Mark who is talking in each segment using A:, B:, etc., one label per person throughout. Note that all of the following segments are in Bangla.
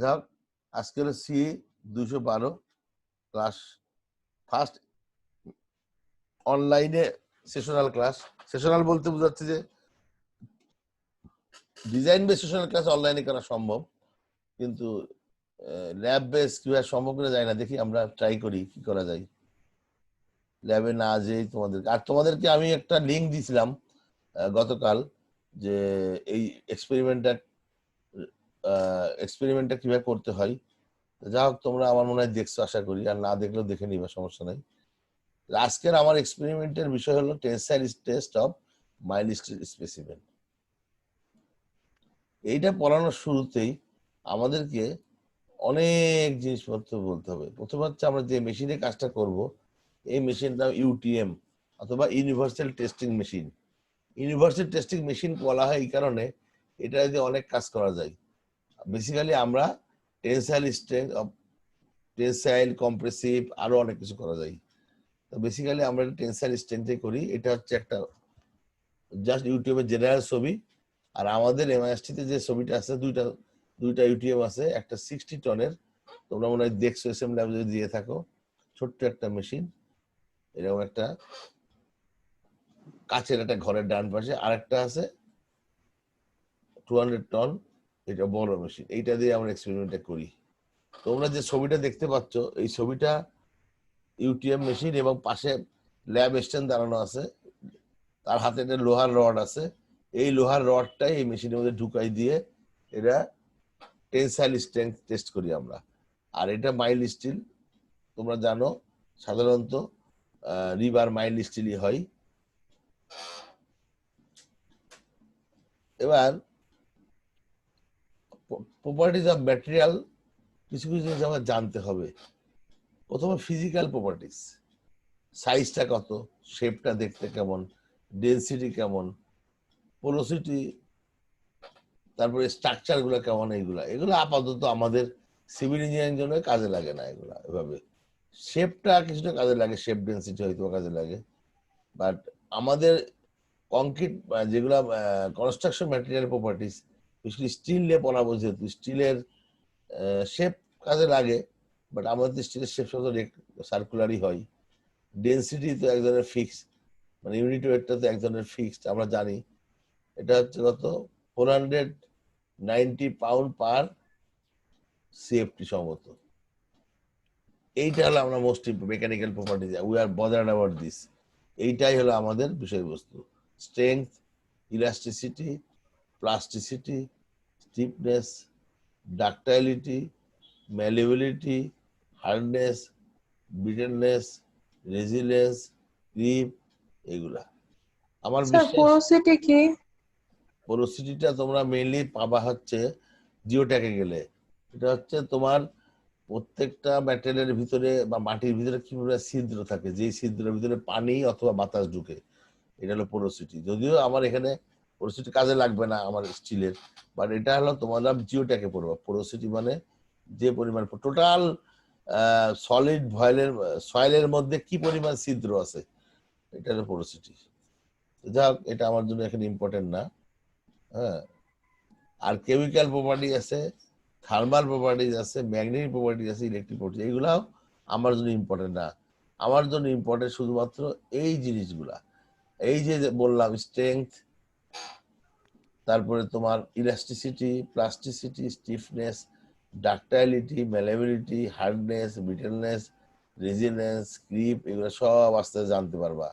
A: যাক, আজকে হলো সি 212 ক্লাস, ফার্স্ট অনলাইনে সেশনাল ক্লাস। সেশনাল বলতে বোঝাচ্ছে যে ডিজাইন বেস সেশনাল ক্লাস অনলাইনে করা সম্ভব, কিন্তু ল্যাব বেস কিভাবে সম্ভব করে যায় না, দেখি আমরা ট্রাই করি কি করা যায় ল্যাবে না যেই তোমাদেরকে। আর তোমাদেরকে আমি একটা লিঙ্ক দিয়েছিলাম গতকাল, যে এই এক্সপেরিমেন্টটা কিভাবে করতে হয়। যা হোক, তোমরা আমার মনে হয় দেখছো, আশা করি, আর না দেখলেও দেখে নিবা, সমস্যা নাই। আজকের আমার এক্সপেরিমেন্টের বিষয় হলো tensile test of mild specimen. এইটা পড়ানোর শুরুতেই আমাদেরকে অনেক জিনিসপত্র বলতে হবে। প্রথম হচ্ছে আমরা যে মেশিনে কাজটা করব, এই মেশিনটা ইউটিএম অথবা universal testing machine. Universal testing machine বলা হয় এই কারণে, এটা দিয়ে অনেক কাজ করা যায়। বেসিক্যালি আমরা tensile strength of tensile, compressive, আরো অনেক কিছু করা যায়। তো বেসিক্যালি আমরা টেনসাইল স্ট্রেংথে করি। এটা হচ্ছে একটা জাস্ট ইউটিউবের জেনারেল ছবি। আর আমাদের এমআইএসটিতে যে ছবিটা আছে, দুইটা ইউটিউব আছে, একটা 60 টনের, তোমরা মনে হয় দেখছো, এসএম ল্যাব যদি দিয়ে থাকো, ছোট্ট একটা মেশিন, এরকম একটা কাচের একটা ঘরের ডান পাশে। আর একটা আছে 200 টন, এটা বড় মেশিন। এইটা দিয়ে আমরা এক্সপেরিমেন্টটা করি। তোমরা যে ছবিটা দেখতে পাচ্ছ, এই ছবিটা ইউটিএম মেশিন, এবং পাশে ল্যাব স্ট্যান্ড দাঁড়ানো আছে, তার হাতে একটা লোহার রড আছে। এই লোহার রডটাই এই মেশিনের মধ্যে ঢুকাই দিয়ে এটা টেনসাইল স্ট্রেংথ টেস্ট করি আমরা। আর এটা মাইল্ড স্টিল, তোমরা জানো, সাধারণত রিভার মাইল্ড স্টিলই হয়। এবার প্রপার্টিজ অফ ম্যাটেরিয়াল, কিছু কিছু জিনিস আমার জানতে হবে। প্রথমে ফিজিক্যাল প্রপার্টিস, সাইজটা কত, শেপটা দেখতে কেমন, ডেন্সিটি কেমন, পোরোসিটি, তারপরে স্ট্রাকচার গুলো কেমন, এগুলো আপাতত আমাদের সিভিল ইঞ্জিনিয়ারিং জন্য কাজে লাগে না। এগুলা এভাবে শেপটা কিছুটা কাজে লাগে, শেপ ডেন্সিটি হয়তো কাজে লাগে, বাট আমাদের কংক্রিট যেগুলা কনস্ট্রাকশন ম্যাটেরিয়াল প্রপার্টিস, স্টিল নিয়ে পড়াবো, যেহেতু স্টিলের শেপ কাজে লাগে, বাট আমাদের স্টিলের শেপ সব সার্কুলারই হয়। ডেন্সিটি তো এক ধরনের ফিক্স, মানে ইউনিট ওয়েটটা তো এক ধরনের ফিক্সড, আমরা জানি। এটা হচ্ছে কত, 490 পাউন্ড পার সিএফটি সম্ভবত। এইটা হলো আমরা most mechanical property, we are bothered about this. এইটাই হলো আমাদের বিষয়বস্তু। Strength, elasticity, plasticity, stiffness, ductility, malleability, hardness, brittleness, resilience, creep, এগুলা। আমার
B: স্যার
A: বিশ্বাস
B: পোরোসিটি কি?
A: পোরোসিটিটা তোমরা মেইনলি পাবা হচ্ছে জিওট্যাকে গেলে। এটা হচ্ছে তোমার প্রত্যেকটা ম্যাটেরিয়ালের ভিতরে বা মাটির ভিতরে কিভাবে ছিদ্র থাকে, যে ছিদ্রের ভিতরে পানি অথবা বাতাস ঢুকে, এটা হলো পোরোসিটি। যদিও আমার এখানে পোরোসিটি কাজে লাগবে না আমার স্টিলের, বাট এটা হলো তোমরা জিওট্যাকে পড়বা। পোরোসিটি মানে যে পরিমাণ টোটাল সলিড সয়েলের মধ্যে কি পরিমাণ ছিদ্র আছে, এটা হলো পোরোসিটি। যা হোক, এটা আমার জন্য এখানে ইম্পর্টেন্ট না। হ্যাঁ, আর কেমিক্যাল প্রপার্টি আছে, থার্মাল প্রপার্টিজ আছে, ম্যাগনেটিক প্রপার্টিজ আছে, ইলেকট্রিক প্রপার্টি, এগুলাও আমার জন্য ইম্পর্টেন্ট না। আমার জন্য ইম্পর্টেন্ট শুধুমাত্র এই জিনিসগুলা। এই যে বললাম, স্ট্রেংথ, তারপরে তোমার elasticity, plasticity, stiffness, ductility, malleability, hardness, brittleness, resilience, creep, এগুলো সব আস্তে আস্তে জানতে পারবা।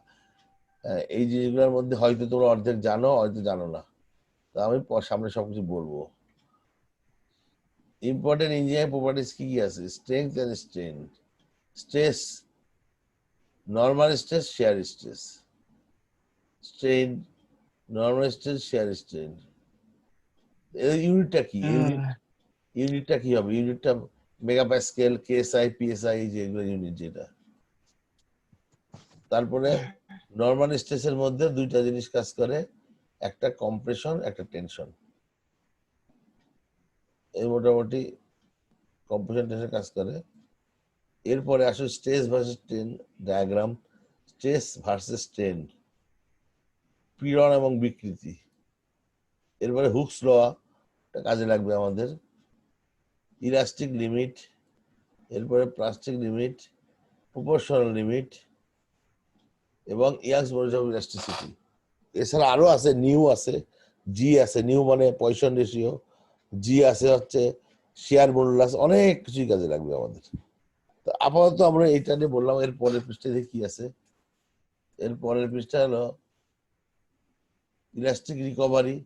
A: এই জিনিসগুলোর মধ্যে হয়তো তোমরা অর্ধেক জানো, হয়তো জানো না। তো আমি সামনে সবকিছু বলবো। ইম্পর্টেন্ট ইঞ্জিনিয়ারিং প্রপার্টিস কি কি আছে? Strength and strain, stress, normal stress, shear stress, strain, normal stress, shear strain. ইউনিটটা কি? ইউনিটটা কি হবে? ইউনিটটা মেগাপ্যাসকেল, কেএসআই, পিএসআই, যে এগুলো ইউনিট যেটা। তারপরে নর্মাল স্ট্রেসের মধ্যে দুইটা জিনিস কাজ করে, একটা কম্প্রেশন, একটা টেনশন। এই মোটামুটি কম্প্রেশন টেনশন কাজ করে। এরপরে আসলে stress versus strain diagram, stress versus strain, পীড়ন এবং বিকৃতি। এরপরে হুকস ল কাজে লাগবে আমাদের। ইলাস্টিক লিমিট, এরপরে প্লাস্টিক লিমিট, প্রপোর্শনাল লিমিট এবং ইয়াংস মডেল অফ ইলাস্টিসিটি। এছাড়া আরো আছে, নিউ আছে, জি আছে, নিউ মানে পয়সন রেশিও, জি আছে হচ্ছে শেয়ার মডুলাস, অনেক কিছুই কাজে লাগবে আমাদের। তো আপাতত আমরা এইটা নিয়ে বললাম। এর পরের পৃষ্ঠাতে কি আছে? এর পরের পৃষ্ঠা হলো ইলাস্টিক রিকভারি।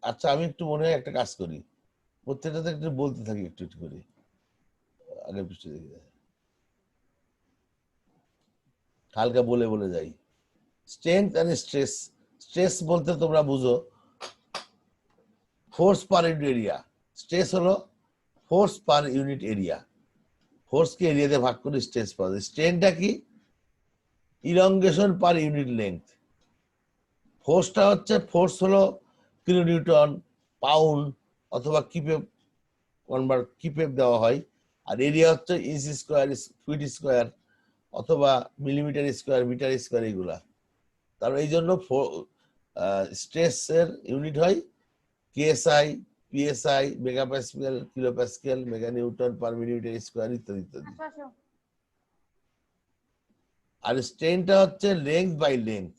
A: আচ্ছা, আমি একটু মনে হয় একটা কাজ করি, প্রত্যেকটাতে একটু বলতে থাকি একটু একটু করে। আগের পৃষ্ঠা দেখে হালকা বলে বলে যাই। Strength and stress. স্ট্রেস বলতে তোমরা বুঝো force per unit area. Stress হলো ফোর্স পার ইউনিট এরিয়া। ফোর্সকে এরিয়াতে ভাগ করে স্ট্রেস পাওয়া যায়। স্ট্রেনটা কি? Elongation per unit length. ফোর্সটা হচ্ছে, ফোর্স হলো কিলো নিউটন, পাউন্ড অথবা কিপে কনভার্ট, কিপে দেওয়া হয়। আর এরিয়া হচ্ছে ইঞ্চ স্কোয়ার, ফিট স্কোয়ার অথবা মিলিমিটার স্কোয়ার, মিটার স্কোয়ার, এগুলা। তার এই জন্য স্ট্রেসের ইউনিট হয় KSI, PSI, megapascal, kilopascal, mega newton per millimetre square ইত্যাদি ইত্যাদি। আর স্ট্রেনটা হচ্ছে লেংথ বাই লেংথ।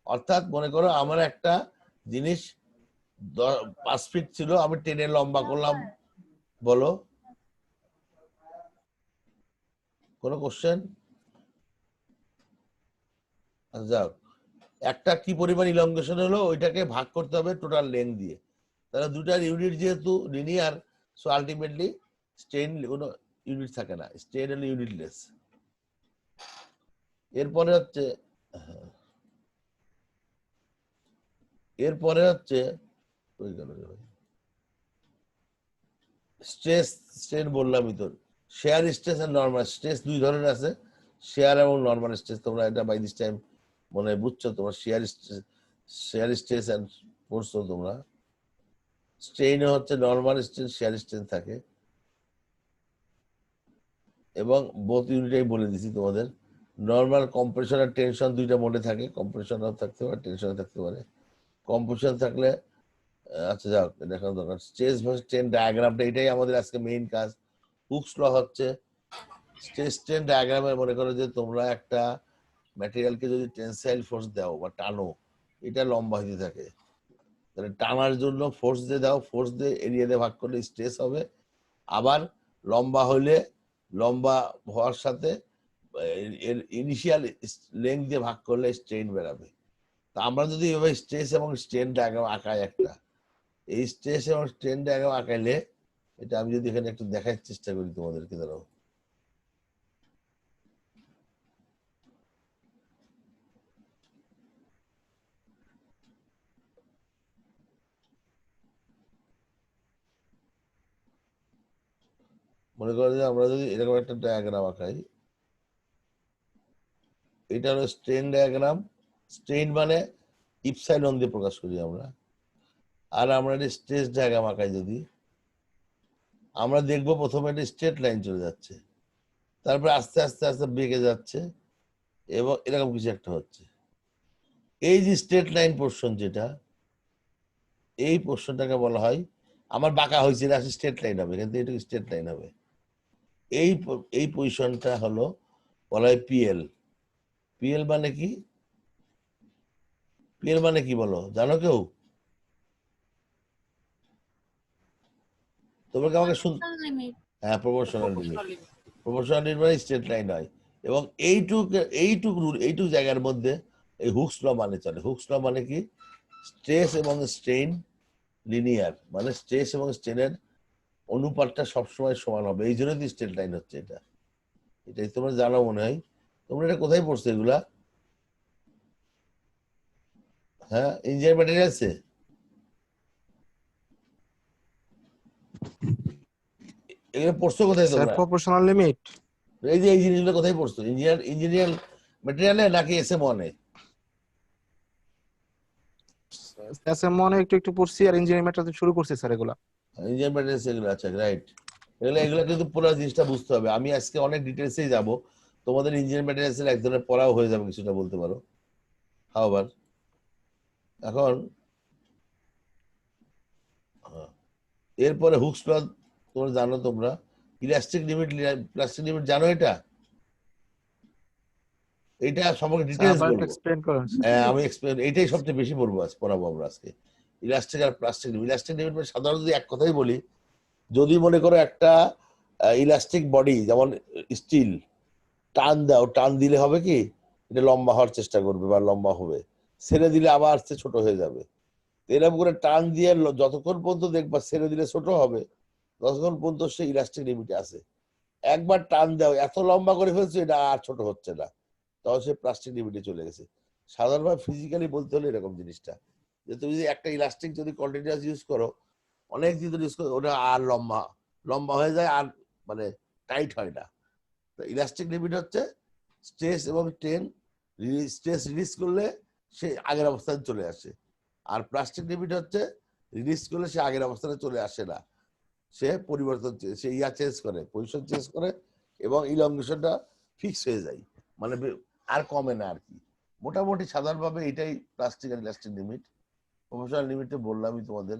A: অর্থাৎ মনে করো আমার একটা জিনিস 5 ফিট ছিল, আমি টেনে লম্বা করলাম। বলো, কোনো কোশ্চেন? যাও, একটা কি পরিমাণ ইলংগেশন হলো ওইটাকে ভাগ করতে হবে টোটাল লেন্থ দিয়ে। তাহলে দুটার ইউনিট যেহেতু লিনিয়ার, সো আলটিমেটলি স্ট্রেন কোনো ইউনিট থাকে না, স্ট্রেন হলো ইউনিটলেস। এরপরে হচ্ছে স্ট্রেস স্ট্রেন বললামই তো। শেয়ার স্ট্রেস আর নর্মাল স্ট্রেস দুই ধরনের আছে, শেয়ার এবং নর্মাল স্ট্রেস। তোমরা এটা বাই দিস টাইম মনে বুঝছো। তোমরা শেয়ার স্ট্রেস এন্ড পড়ছো তোমরা। স্ট্রেইনে হচ্ছে নর্মাল স্ট্রেন, শেয়ার স্ট্রেন থাকে, এবং বোথ ইউনিটাই বলে দিছি তোমাদের। নর্মাল কম্প্রেশন আর টেনশন দুইটা মোডে থাকে, কম্প্রেশনও থাকতে পারে, টেনশনও থাকতে পারে। কম্প্রেশন থাকলে আচ্ছা যাও, দেখানো দরকার। স্ট্রেস ভার্সেস স্ট্রেন ডায়াগ্রামটা, এটাই আমাদের আজকে মেইন কাজ। হুকস ল হচ্ছে স্ট্রেস স্ট্রেন ডায়াগ্রামে মনে করো যে তোমরা একটা ম্যাটেরিয়ালকে যদি টেনসাইল ফোর্স দাও বা টানো, এটা লম্বা হতে থাকে। তাহলে টানার জন্য ফোর্স দিয়ে দাও, ফোর্স দিয়ে এরিয়া দিয়ে ভাগ করলে স্ট্রেস হবে। আবার লম্বা হলে, লম্বা হওয়ার সাথে এর ইনিশিয়াল লেন্থ দিয়ে ভাগ করলে স্ট্রেন বেরাবে। তা আমরা যদি এভাবে স্ট্রেস এবং স্ট্রেন ডায়াগ্রাম আঁকাই একটা, এই স্ট্রেস এবং স্ট্রেন ডায়াগ্রাম আঁকাইলে, এটা আমি যদি এখানে একটু দেখার চেষ্টা করি তোমাদেরকে, দাঁড়াও। মনে করো যে আমরা যদি এরকম একটা ডায়াগ্রাম আঁকাই, এটা হলো স্ট্রেন ডায়াগ্রাম। স্ট্রেন মানে ইপসাইলন দিয়ে প্রকাশ করি আমরা। আর আমরা একটা স্ট্রেস ডায়াগ্রাম আঁকাই যদি, আমরা দেখবো প্রথমে একটা স্ট্রেট লাইন চলে যাচ্ছে, তারপরে আস্তে আস্তে আস্তে বেঁকে যাচ্ছে, এবং এরকম কিছু একটা হচ্ছে। এই যে স্ট্রেট লাইন পোর্শন, যেটা এই পোর্শনটাকে বলা হয়, আমার বাঁকা হয়েছে, এটা স্ট্রেট লাইন হবে, কিন্তু এটা স্ট্রেট লাইন হবে। এই পজিশনটা হলো বলা হয় পিএল। পিএল মানে কি? পিএল মানে কি বলো, জানো কেউ? তোমাকে আমাকে হ্যাঁ, প্রপোর্শনাল লিমিট। প্রপোর্শনাল লিমিট মানে স্ট্রেট লাইন হয়। এবং এইটুক জায়গার মধ্যে এই হুকস ল মানে চলে। হুকস ল মানে কি? স্ট্রেস এবং স্ট্রেইন লিনিয়ার, মানে স্ট্রেস এবং স্ট্রেনের অনুপাতটা সবসময় সমান হবে। এই জন্যই স্ট্রেট লাইন হচ্ছে এটা। এটাই তোমরা জানো মনে হয়। তোমরা এটা কোথায় পড়ছো এগুলা? হ্যাঁ, ইঞ্জিনিয়ার ম্যাটেরিয়ালসে। এগুলো পড়ছো কোথায়
B: স্যার
A: তোমরা?
B: Proportional limit.
A: এই যে এই জিনিসগুলো কোথায় পড়ছো? ইঞ্জিনিয়ার ম্যাটেরিয়ালে নাকি এসএম1 এ?
B: স্যার মনে একটু একটু পড়ছি, আর ইঞ্জিনিয়ারিং ম্যাটার শুরু করছি স্যার এগুলা।
A: ইঞ্জিনিয়ার ম্যাটেরিয়ালস এগুলো, আচ্ছা রাইট। এগুলো কিন্তু পুরো জিনিসটা বুঝতে হবে। আমি আজকে অনেক ডিটেলসেই যাব। তোমাদের ইঞ্জিনিয়ার ম্যাটেরিয়ালস এর এক ধরনের পড়াও হয়ে যাবে কিছুটা, বলতে পারো। হাওয়ার এখন এরপরে হুকস ল তোমরা জানো, তোমরা ইলাস্টিক লিমিট, প্লাস্টিক লিমিট জানো এটা? এটা সম্পর্কে
B: স্যার
A: ডিটেলস
B: আবার একটু
A: বলবো।
B: এক্সপ্লেন করেন।
A: আমি এক্সপ্লেন, এটাই সবচেয়ে বেশি পড়বো পড়াবো আমরা আজকে। ইলাস্টিক আর প্লাস্টিক লিমিট। ইলাস্টিক লিমিট মানে সাধারণত যদি এক কথাই বলি, যদি মনে করো একটা ইলাস্টিক বডি যেমন স্টিল, টান দাও, টান দিলে হবে কি এটা লম্বা হওয়ার চেষ্টা করবে বা লম্বা হবে, ছেড়ে দিলে আবার সে ছোট হয়ে যাবে। এরকম করে টান দিয়ে যতক্ষণ পর্যন্ত দেখবা ছেড়ে দিলে ছোট হবে, ততক্ষণ পর্যন্ত সে ইলাস্টিক লিমিটে আছে। একবার টান দাও, এত লম্বা করে ফেলছে এটা আর ছোট হচ্ছে না, তখন সে প্লাস্টিক লিমিটে চলে গেছে। সাধারণভাবে ফিজিক্যালি বলতে হলে এরকম জিনিসটা, যে তুমি যদি একটা ইলাস্টিক যদি কন্টিনিউয়াস ইউজ করো, অনেক দিন ধরে ইউজ করো, ওটা আর লম্বা লম্বা হয়ে যায়, আর মানে টাইট হয় না। তো ইলাস্টিক লিমিট হচ্ছে স্ট্রেস এবং টেন, স্ট্রেস রিলিজ করলে সে আগের অবস্থানে চলে আসে। আর প্লাস্টিক লিমিট হচ্ছে রিলিজ করলে সে আগের অবস্থানে চলে আসে না, সে পরিবর্তন, সে চেঞ্জ করে, পজিশন চেঞ্জ করে, এবং ইলংগেশনটা ফিক্স হয়ে যায়, মানে আর কমে না আর কি। মোটামুটি সাধারণভাবে এটাই প্লাস্টিক আর ইলাস্টিক লিমিট। প্রফেশনাল লিমিটে বললামই তোমাদের।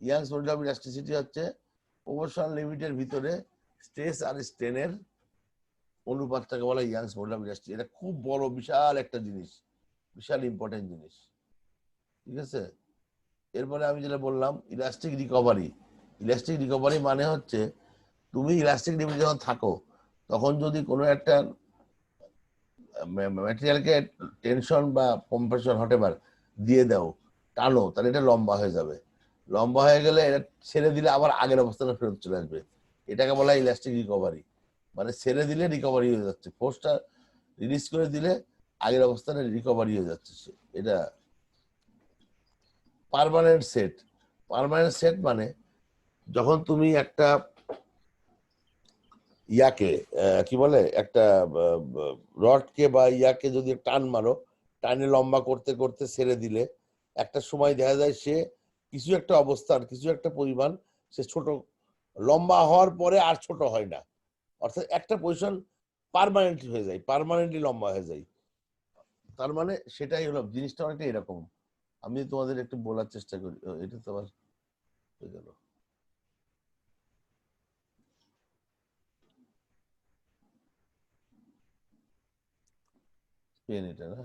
A: ইয়াংস মডেল অফ ইলাস্টিসিটি হচ্ছে প্রফেশনাল লিমিটের ভিতরে স্ট্রেস আর স্ট্রেনের অনুপাতটাকে বলা ইয়াংস মডেল অফ ইলাস্টিসিটি। এটা খুব বড় বিশাল একটা জিনিস, বিশাল ইম্পর্টেন্ট জিনিস, ঠিক আছে। এরপরে আমি যেটা বললাম ইলাস্টিক রিকভারি। ইলাস্টিক রিকভারি মানে হচ্ছে তুমি ইলাস্টিক লিমিটে যখন থাকো, তখন যদি কোনো একটা ম্যাটেরিয়ালকে টেনশন বা কম্প্রেশন হটেবার দিয়ে দাও, টানো, তাহলে এটা লম্বা হয়ে যাবে। লম্বা হয়ে গেলে এটা ছেড়ে দিলে আবার আগের অবস্থানে ফেরত চলে আসবে। এটাকে বলা হয় ইলাস্টিক রিকভারি। মানে ছেড়ে দিলে রিকভারি হয়ে যাচ্ছে, ফোর্সটা রিলিজ করে দিলে আগের অবস্থানে রিকভারি হয়ে যাচ্ছে এটা। Permanent set. পার্মানেন্ট সেট মানে যখন তুমি একটা ইয়াকে কি বলে, একটা রডকে বা ইয়াকে যদি টান মারো, টানে লম্বা করতে করতে ছেড়ে দিলে একটা সময় দেখা যায় সে কিছু একটা অবস্থান, কিছু একটা পরিমাণ সে ছোট, লম্বা হওয়ার পরে আর ছোট হয় না, অর্থাৎ একটা পজিশন পার্মানেন্টলি হয়ে যায়, পার্মানেন্টলি লম্বা হয়ে যায়। তার মানে সেটাই হলো জিনিসটা, অনেকটা এরকম। আমি তোমাদের একটু বলার চেষ্টা করি, এটা তো আবার হয়ে গেল। পেন এটা না,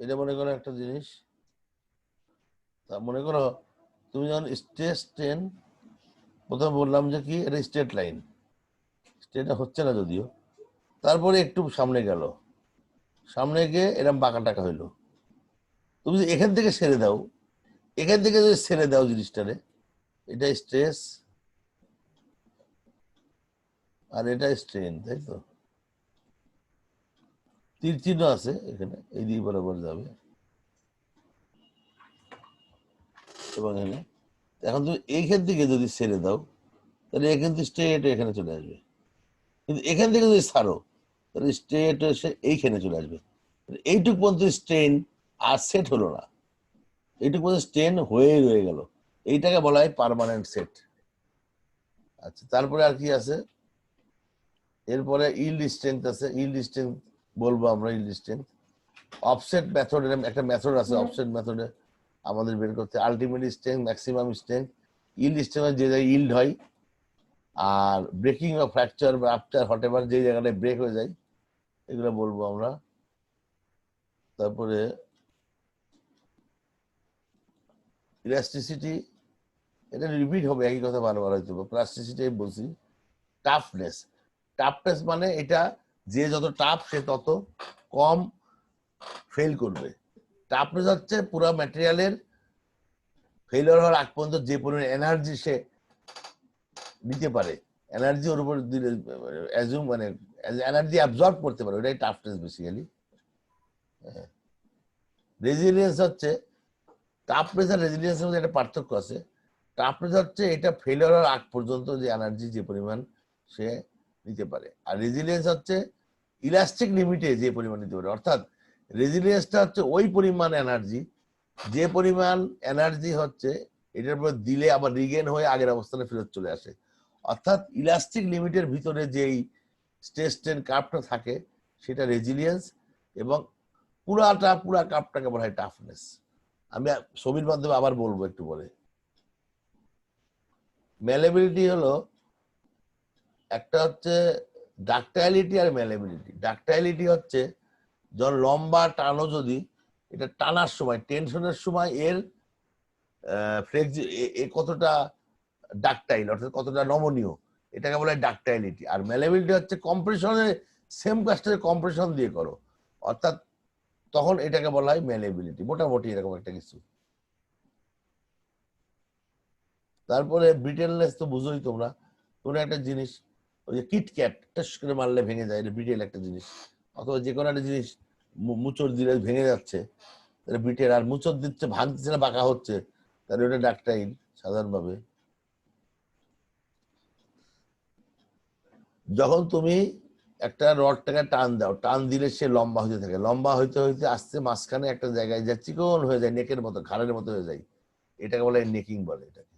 A: এটা মনে করো একটা জিনিস। তা মনে করো তুমি যখন স্ট্রেস টেন, প্রথমে বললাম যে কি এটা স্ট্রেট লাইন, স্ট্রেট হচ্ছে না যদিও, তারপরে একটু সামনে গেল, সামনে গিয়ে এরকম বাঁকা টাকা হইলো। তুমি যদি এখান থেকে ছেড়ে দাও, এখান থেকে যদি ছেড়ে দাও জিনিসটারে, এটা স্ট্রেস আর এটা স্ট্রেন, তাই তো? তীর চিহ্ন আছে এখানে, এই দিকে বরাবর যাবে এবং এখানে। এখন তুমি এইখান থেকে যদি ছেড়ে দাও, তাহলে এখান থেকে স্ট্রেট এখানে চলে আসবে। কিন্তু এখান থেকে যদি ছাড়ো, তাহলে স্ট্রেট এসে এইখানে চলে আসবে। এইটুক পর্যন্ত স্ট্রেন আর সেট হলো না, এইটুকু পর্যন্ত স্ট্রেন হয়ে রয়ে গেল, এইটাকে বলা হয় পার্মানেন্ট সেট। আচ্ছা, তারপরে আর কি আছে? এরপরে ইল্ড স্ট্রেংথ আছে। ইল্ড স্ট্রেংথ বলবো আমরা, ইল্ড স্ট্রেংথ অফসেট মেথড, একটা মেথড আছে অফসেট মেথডে আমাদের বের করতে, ultimate strength, maximum strength. Yield strength যে জায়গায় ইল্ড হয়, আর ব্রেকিং বা ফ্র্যাকচার বা আপচার হটেভার যে জায়গাটায় ব্রেক হয়ে যায়, এগুলো বলবো আমরা। তারপরে ইলাস্টিসিটি, এটা রিপিট হবে একই কথা বারবার হয়তো। প্লাস্টিসিটি বলছি। টাফনেস। টাফনেস মানে এটা যে যত টাফ সে তত কম ফেল করবে। টাফনেস হচ্ছে পুরো ম্যাটেরিয়ালের ফেলিওর হওয়ার আগ পর্যন্ত যে পরিমাণ এনার্জি সে নিতে পারে, এনার্জি ওর উপর দিলে অ্যাজুম মানে এনার্জি অ্যাবজর্ব করতে পারে, ওটাই টাফনেস বেসিক্যালি। রেজিলিয়েন্স হচ্ছে, টাফনেস আর রেজিলিয়েন্সের মধ্যে একটা পার্থক্য আছে। টাফনেস হচ্ছে এটা ফেলিওর হওয়ার আগ পর্যন্ত যে এনার্জি যে পরিমাণ সে নিতে পারে, আর রেজিলিয়েন্স হচ্ছে ইলাস্টিক লিমিটে যে পরিমাণ নিতে পারে। অর্থাৎ রেজিলিয়েন্সটা হচ্ছে ওই পরিমাণ এনার্জি, যে পরিমাণ এনার্জি হচ্ছে এটার উপর দিলে আবার রিগেন হয়ে আগের অবস্থানে ফেরত চলে আসে। অর্থাৎ ইলাস্টিক লিমিটের ভিতরে যেই স্ট্রেস স্ট্রেন কার্ভটা থাকে সেটা রেজিলিয়েন্স, এবং পুরা কার্ভটাকে বলা হয় টাফনেস। আমি ছবির মাধ্যমে আবার বলবো একটু পরে। ম্যালেবিলিটি হলো একটা হচ্ছে ডাকটাইলিটি আর ম্যালেবিলিটি। ডাকটাইলিটি হচ্ছে যখন লম্বা টানো, যদি এটা টানার সময় টেনশনের সময় এর কতটা ডাকটাইল অর্থাৎ কতটা নমনীয়, এটাকে বলা হয় ডাকটাইলিটি। আর ম্যালেবিলিটি হচ্ছে কম্প্রেশনে সেম কাজটা কম্প্রেশন দিয়ে করো, অর্থাৎ তখন এটাকে বলা হয় ম্যালেবিলিটি, মোটামুটি এরকম একটা কিছু। তারপরে ব্রিটেলনেস তো বুঝোই তোমরা, কোনো একটা জিনিস ওই যে কিটক্যাট টাস করে মারলে ভেঙে যায়, এটা ব্রিটেল একটা জিনিস। অথবা যে কোনো একটা জিনিস মুচড় দিলে ভেঙে যাচ্ছে, তাহলে ব্রিটেল। আর মুচড় দিচ্ছে ভাঙতেছে না, বাঁকা হচ্ছে, তাহলে ওটা ডাকটাইল সাধারণভাবে। যখন তুমি একটা রডটাকে টান দাও, টান দিলে সে লম্বা হতে থাকে, লম্বা হইতে হইতে আসতে মাঝখানে একটা জায়গায় যা চিকন হয়ে যায়, নেকের মতো, ঘাড়ের মতো হয়ে যায়, এটাকে বলে নেকিং বলে এটাকে।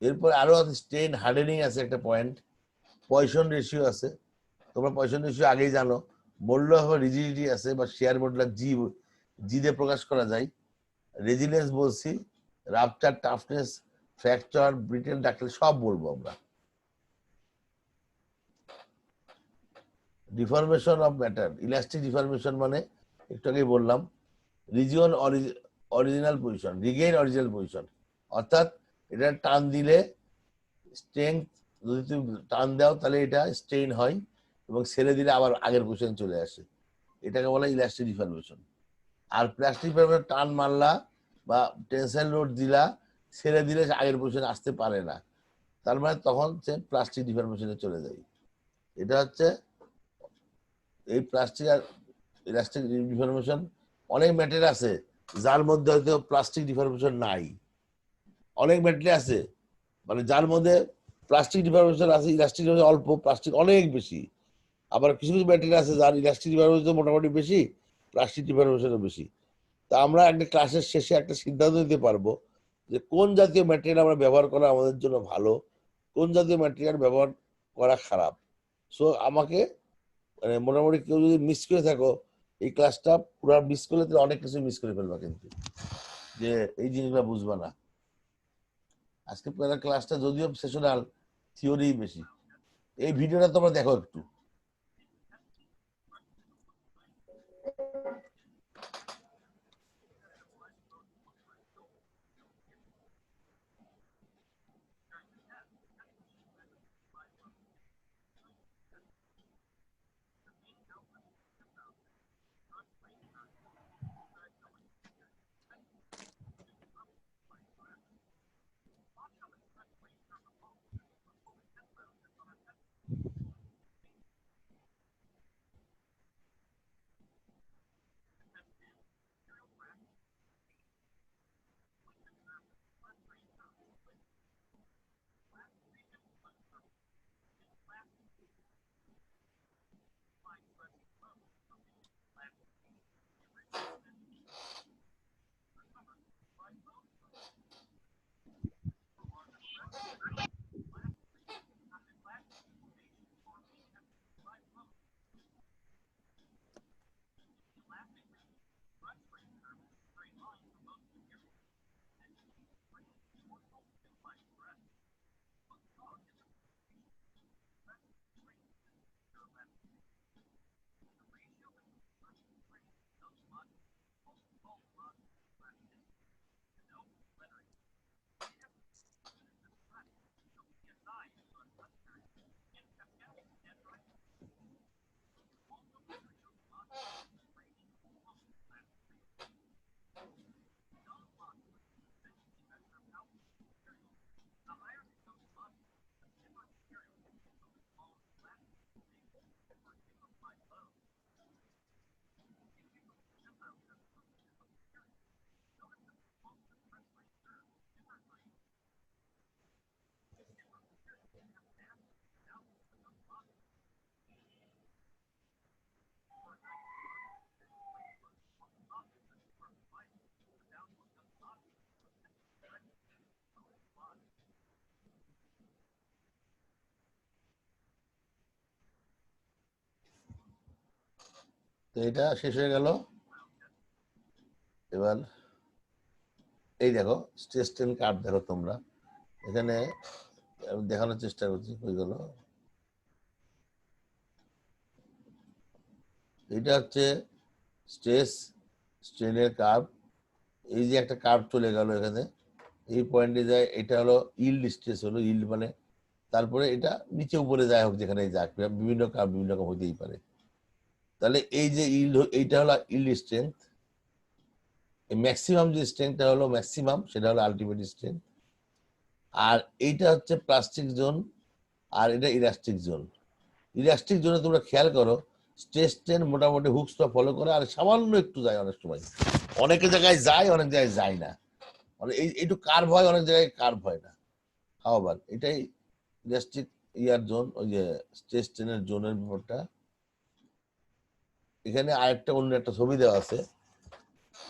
A: এরপর আরো আছে স্ট্রেন হার্ডেনিং, আছে একটা পয়েন্ট। পয়সন রেশিও আছে, তোমরা পয়সন রেশিও আগেই জানো। মূল্য হবে রিজিডিটি আছে, বা শেয়ার মডুলার জি, জি দিয়ে প্রকাশ করা যায়। রেজিলিয়েন্স বলছি, রাপচার, টাফনেস, ফ্র্যাকচার, ব্রিটেল, ডাকলে সব বলবো আমরা। Deformation of matter, elastic deformation মানে একটু আগেই বললাম, region original position, Regain original position, অর্থাৎ এটা টান দিলে স্ট্রেংথ, যদি তুমি টান দাও তাহলে এটা স্ট্রেইন হয়, এবং ছেড়ে দিলে আবার আগের পজিশন চলে আসে, এটাকে বলে ইলাস্টিক ডিফরমেশন। আর প্লাস্টিক পেপার টান মারলা বা টেনসাইল লোড দিলা, ছেড়ে দিলে আগের পজিশনে আসতে পারে না, তার মানে তখন সে প্লাস্টিক ডিফরমেশনে চলে যায়। এটা হচ্ছে এই প্লাস্টিক আর ইলাস্টিক ডিফরমেশন। অনেক ম্যাটেরিয়াল আছে যার মধ্যে হয়তো প্লাস্টিক ডিফরমেশন নাই, অনেক ম্যাটেরিয়াল আছে মানে যার মধ্যে প্লাস্টিক ডিফরমেশন আছে, ইলাস্টিক অল্প, প্লাস্টিক অনেক বেশি। আবার কিছু কিছু ম্যাটেরিয়াল আছে যার ইলাস্টিক ডিফরমেশন মোটামুটি বেশি, প্লাস্টিক ডিফরমেশনও বেশি। তা আমরা একটা ক্লাসের শেষে একটা সিদ্ধান্ত নিতে পারবো যে কোন জাতীয় ম্যাটেরিয়াল আমরা ব্যবহার করা আমাদের জন্য ভালো, কোন জাতীয় ম্যাটেরিয়াল ব্যবহার করা খারাপ। সো আমাকে মানে মোটামুটি কেউ যদি মিস করে থাকো এই ক্লাসটা পুরো মিস করলে, তাহলে অনেক কিছু মিস করে ফেলবা, কিন্তু যে এই জিনিসগুলো বুঝবা না। আজকে পুরো ক্লাসটা যদিও সেশনাল, থিওরি বেশি। এই ভিডিওটা তোমরা দেখো একটু। তো এটা শেষ হয়ে গেল। এবার এই দেখো স্ট্রেস স্ট্রেন কার্ভ দেখো তোমরা এখানে, আমি দেখানোর চেষ্টা করছি হয়ে গেল। এটা হচ্ছে স্ট্রেস স্ট্রেনের কার্ভ। এই যে একটা কার্ভ চলে গেল এখানে, এই পয়েন্টে যায়, এটা হলো ইল্ড স্ট্রেস, হলো ইল্ড মানে তারপরে এটা নিচে উপরে যায় হোক যেখানে যাক, বিভিন্ন কার্ভ বিভিন্ন রকম হতেই পারে। তাহলে এই যে ইল্ড, এইটা হলো ইল্ড স্ট্রেংথ। এই ম্যাক্সিমাম যে স্ট্রেংথটা হলো ম্যাক্সিমাম, সেটা হলো আলটিমেট স্ট্রেংথ। আর এইটা হচ্ছে প্লাস্টিক জোন, আর এটা ইলাস্টিক জোন। ইলাস্টিক জোনে তোমরা খেয়াল করো স্ট্রেস স্ট্রেন মোটামুটি হুকসটা ফলো করে, আর সামান্য একটু যায় অনেক সময়, অনেক জায়গায় যায় অনেক জায়গায় যায় না, মানে একটু কার্ভ হয় অনেক জায়গায় কার্ভ হয় না। আবার এটাই ইলাস্টিক ইয়ার জোন, ওই যে স্ট্রেস স্ট্রেনের জোনের ব্যাপারটা। এখানে আরেকটা অন্য একটা ছবি দেওয়া আছে,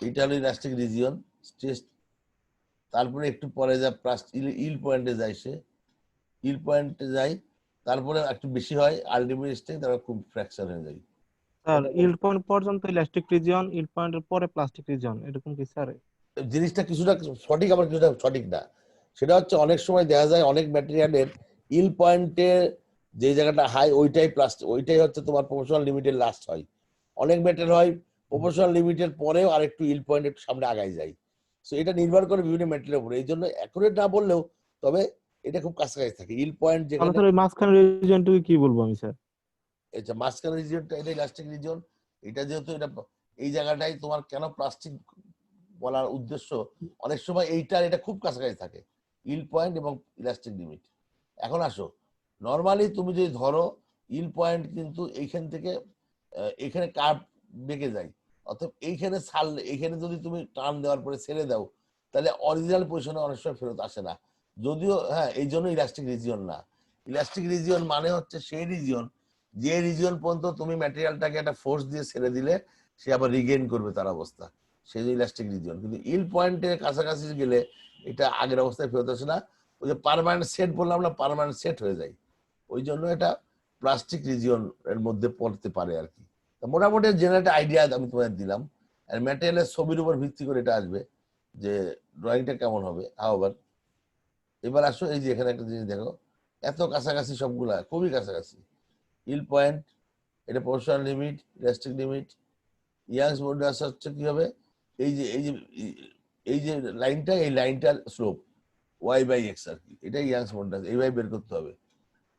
A: এটা হলো ইলাস্টিক রিজিয়ন স্ট্রেস। তারপরে একটু পরে যা ইল পয়েন্টে যায়, সে ইল পয়েন্টে যায়, তারপরে একটু বেশি হয় আলটিমেট স্ট্রেংথ, তারপর খুব ফ্র্যাকচার হয়ে যায়।
B: স্যার ইল্ড পয়েন্ট পর্যন্ত ইলাস্টিক রিজিয়ন, ইল্ড পয়েন্টের পরে প্লাস্টিক রিজিয়ন, এরকম কি স্যার?
A: জিনিসটা কিছুটা সঠিক আবার কিছুটা সঠিক না। সেটা হচ্ছে অনেক সময় দেখা যায় অনেক ম্যাটেরিয়ালের ইল পয়েন্টে যে জায়গাটা হাই ওইটাই প্লাস্টিক, ওইটাই হচ্ছে তোমার প্রফেশনাল লিমিটের লাস্ট হয়। অনেক ম্যাটেরিয়াল হয় প্রফেশনাল লিমিটের পরেও আর একটু ইল পয়েন্ট একটু সামনে আগায় যায়। সো এটা নির্ভর করে বিভিন্ন ম্যাটেরিয়ালের উপরে, এই জন্য অ্যাকুরেট না বললেও তবে এটা খুব কাছাকাছি থাকে ইল পয়েন্ট
B: তাহলে
A: যেখানে।
B: স্যার ওই মাঝখানের রিজিয়নটুকু কি বলবো আমি স্যার?
A: আচ্ছা, মাঝখানে রিজিয়নটা এটা ইলাস্টিক রিজিয়ন। এটা যেহেতু এটা এই জায়গাটাই তোমার কেন প্লাস্টিক বলার উদ্দেশ্য, অনেক সময় এইটার এটা খুব কাছাকাছি থাকে ইল পয়েন্ট এবং ইলাস্টিক লিমিট। এখন আসো, নর্মালি তুমি যদি ধরো ইল পয়েন্ট কিন্তু এইখান থেকে এখানে কার্ভ বেঁকে যায়, অর্থাৎ এইখানে ছাড়লে, এইখানে যদি তুমি টান দেওয়ার পরে ছেড়ে দাও, তাহলে অরিজিনাল পজিশনে অনেক সময় ফেরত আসে না। যদিও হ্যাঁ, এই জন্য ইলাস্টিক রিজিয়ন না। ইলাস্টিক রিজিয়ন মানে হচ্ছে সেই রিজিয়ন যে রিজিয়ন পর্যন্ত তুমি ম্যাটেরিয়ালটাকে একটা ফোর্স দিয়ে ছেড়ে দিলে সে আবার রিগেইন করবে তার অবস্থা, সেই যে ইলাস্টিক রিজিয়ন। কিন্তু ইল পয়েন্টের কাছাকাছি গেলে এটা আগের অবস্থায় ফেরত আসে না, ওই যে পার্মানেন্ট সেট বললাম না, পার্মানেন্ট সেট হয়ে যায়। ওই জন্য এটা প্লাস্টিক রিজিয়ন এর মধ্যে পড়তে পারে আর কি। মোটামুটি জেনারেল আইডিয়া আমি তোমাদের দিলাম, আর ম্যাটেরিয়ালের ছবির উপর ভিত্তি করে এটা আসবে যে ড্রয়িংটা কেমন হবে। আবার এবার আসো, এই যে এখানে একটা জিনিস দেখো, এত কাছাকাছি সবগুলা, খুবই কাছাকাছি। ইল পয়েন্ট, এটা portion limit, elastic limit. Youngs modulus হচ্ছে কি হবে, এই যে এই যে লাইনটা, এই লাইনটার স্লোপ ওয়াই বাই এক্স আর কি, এটাই ইয়াংস মডুলাস, এইভাবে বের করতে হবে।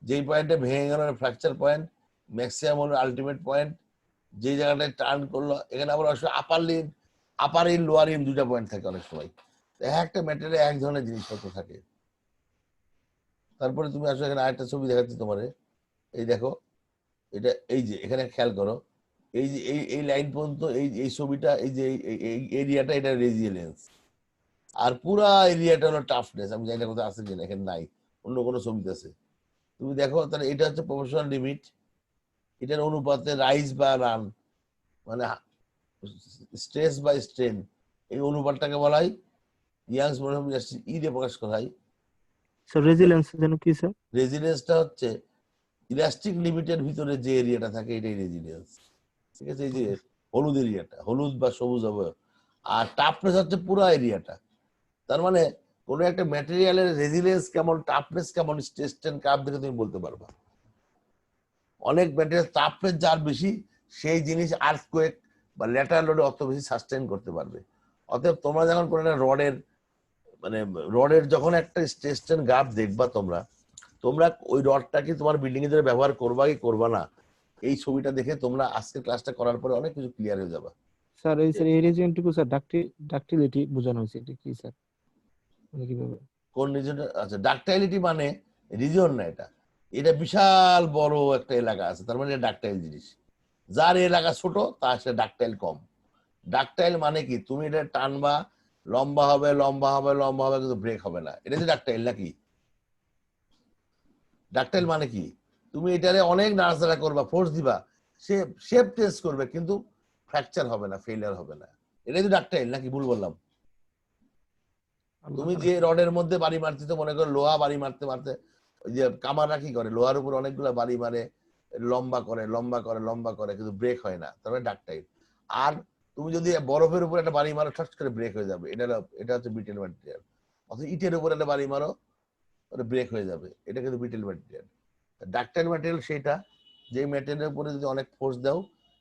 A: যেই পয়েন্টে ভেঙে গেল ফ্র্যাকচার পয়েন্ট, ম্যাক্সিমাম হলো আলটিমেট পয়েন্ট। যে জায়গাটায় টার্ন করলো, এখানে আবার আসলে আপার ইন লোয়ার ইন দুটা পয়েন্ট থাকে অনেক সময়। একটা ম্যাটেরিয়ালে এক ধরনের জিনিসপত্র থাকে। তারপরে তুমি আসলে এখানে আরেকটা ছবি দেখাচ্ছি তোমার, এই দেখো, এটা এই যে এখানে খেয়াল করো, এই যে এই লাইন পর্যন্ত এই এই ছবিটা, এই যে এই এরিয়াটা, এটা রেজিলিয়েন্স, আর পুরা এরিয়াটা হলো টাফনেস। আমি জানি না কোথাও আছে কিনা, এখানে নাই, অন্য কোনো ছবিতে আছে। তুমি দেখো, তাহলে এটা হচ্ছে প্রফেশনাল লিমিট, এটার অনুপাতে রাইজ বা রান, মানে স্ট্রেস বাই স্ট্রেন, এই অনুপাতটাকে বলা হয় ইয়াংস মডুলাস, ই দিয়ে প্রকাশ করা হয়।
B: স্যার রেজিলেন্স যেন কি স্যার?
A: রেজিলিয়েন্সটা হচ্ছে ইলাস্টিক লিমিটের ভিতরে যে এরিয়াটা থাকে, এটাই রেজিলিয়েন্স। ঠিক আছে, এই যে হলুদ এরিয়াটা, হলুদ বা সবুজ অবয়ব, আর টাফনেস হচ্ছে পুরো এরিয়াটা। তার মানে কোনো একটা ম্যাটেরিয়ালের রেজিলিয়েন্স কেমন, টাফনেস কেমন, স্ট্রেস স্ট্রেন কার্ভ দেখে তুমি বলতে পারবা। অনেক ম্যাটেরিয়াল টাফনেস যার বেশি, সেই জিনিস আর্থকোয়েক বা ল্যাটারাল লোডে অত বেশি সাস্টেইন করতে পারবে। অতএব তোমরা যখন কোনো একটা রডের, মানে রডের যখন একটা স্ট্রেস স্ট্রেন গ্রাফ দেখবা তোমরা, তোমরা ওই রডটাকে তোমার বিল্ডিং এর জন্য ব্যবহার করবা কি করবা না, এই ছবিটা দেখে তোমরা আজকের ক্লাসটা করার পরে অনেক কিছু ক্লিয়ার হয়ে যাবে।
B: স্যার এই রিজিয়নটুকু স্যার ডাক্টিলিটি বোঝানো হয়েছে, এটা কি স্যার? মানে কিভাবে?
A: কোন রিজন? আচ্ছা, ডাকটাইলিটি মানে রিজন না, এটা এটা বিশাল বড় একটা এলাকা আছে, তার মানে এটা ডাকটাইল জিনিস। যার এলাকা ছোট তার সে ডাকটাইল কম। ডাকটাইল মানে কি, তুমি এটা টানবা, লম্বা হবে লম্বা হবে লম্বা হবে, কিন্তু ব্রেক হবে না, এটা যে ডাকটাইল নাকি? ডাকটাইল মানে কি, তুমি এটারে অনেক নাড়াচাড়া করবা, ফোর্স দিবা, সে শেপ চেঞ্জ করবে, কিন্তু ফ্র্যাকচার হবে না, ফেলিয়ার হবে না। এটাই তো ডাকটাইল নাকি? ভুল বললাম?
B: আল্লাহ
A: তুমি
B: তাআলা
A: যে
B: স্যার।
A: রডের মধ্যে বাড়ি মারতে, তো মনে করো লোহা বাড়ি মারতে মারতে, ওই যে কামাররা কি করে, লোহার উপর অনেকগুলো বাড়ি মারে, লম্বা করে কিন্তু ব্রেক হয় না, তারপরে ডাকটাইল। আর তুমি যদি বরফের উপর একটা বাড়ি মারো ঠট করে ব্রেক হয়ে যাবে, এটা হচ্ছে ব্রিটেল ম্যাটেরিয়াল। অথবা ইটের উপর একটা বাড়ি মারো ওটা ব্রেক হয়ে যাবে, এটা কিন্তু ব্রিটেল ম্যাটেরিয়াল। ডাকটাইল ম্যাটেরিয়াল সেটা যে ম্যাটেরিয়ালের উপরে যদি অনেক ফোর্স দাও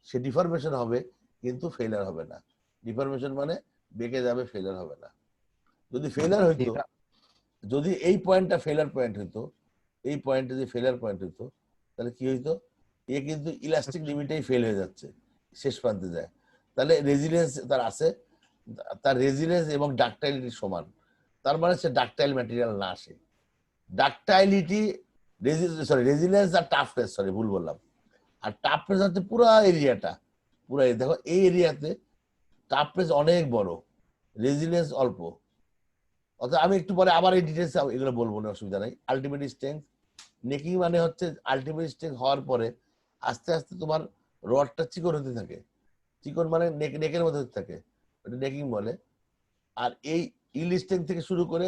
A: সে ডিফরমেশন হবে কিন্তু ফেলার হবে না। ডিফরমেশন মানে বেঁকে যাবে, ফেলার হবে না। যদি ফেলার হইতো, যদি এই পয়েন্টটা ফেলার পয়েন্ট হইতো, এই পয়েন্টে যদি ফেলার পয়েন্ট হইতো তাহলে কি হইতো, এ কিন্তু ইলাস্টিক লিমিটেই ফেল হয়ে যাচ্ছে, শেষ প্রান্তে যায়। তাহলে রেজিলিয়েন্স তার আছে, তার রেজিলিয়েন্স এবং ডাকটাইলিটি সমান, তার মানে সে ডাকটাইল ম্যাটেরিয়াল না আসে। ডাকটাইলিটি রেজিলিয়েন্স আর টাফনেস, ভুল বললাম। আর টাফনেস হচ্ছে পুরো এরিয়াটা, দেখো এই এরিয়াতে টাফনেস অনেক বড়, রেজিলিয়েন্স অল্প। অর্থাৎ আমি একটু পরে আবার এই ডিটেলস এগুলো বলবো না, অসুবিধা নাই। আলটিমেট স্ট্রেংথ নেকিং মানে হচ্ছে আলটিমেট স্ট্রেংথ হওয়ার পরে আস্তে আস্তে তোমার রডটা চিকন হতে থাকে, চিকন মানে নেকের মধ্যে হতে থাকে, ওটা নেকিং বলে। আর এই ইল স্ট্রেংথ থেকে শুরু করে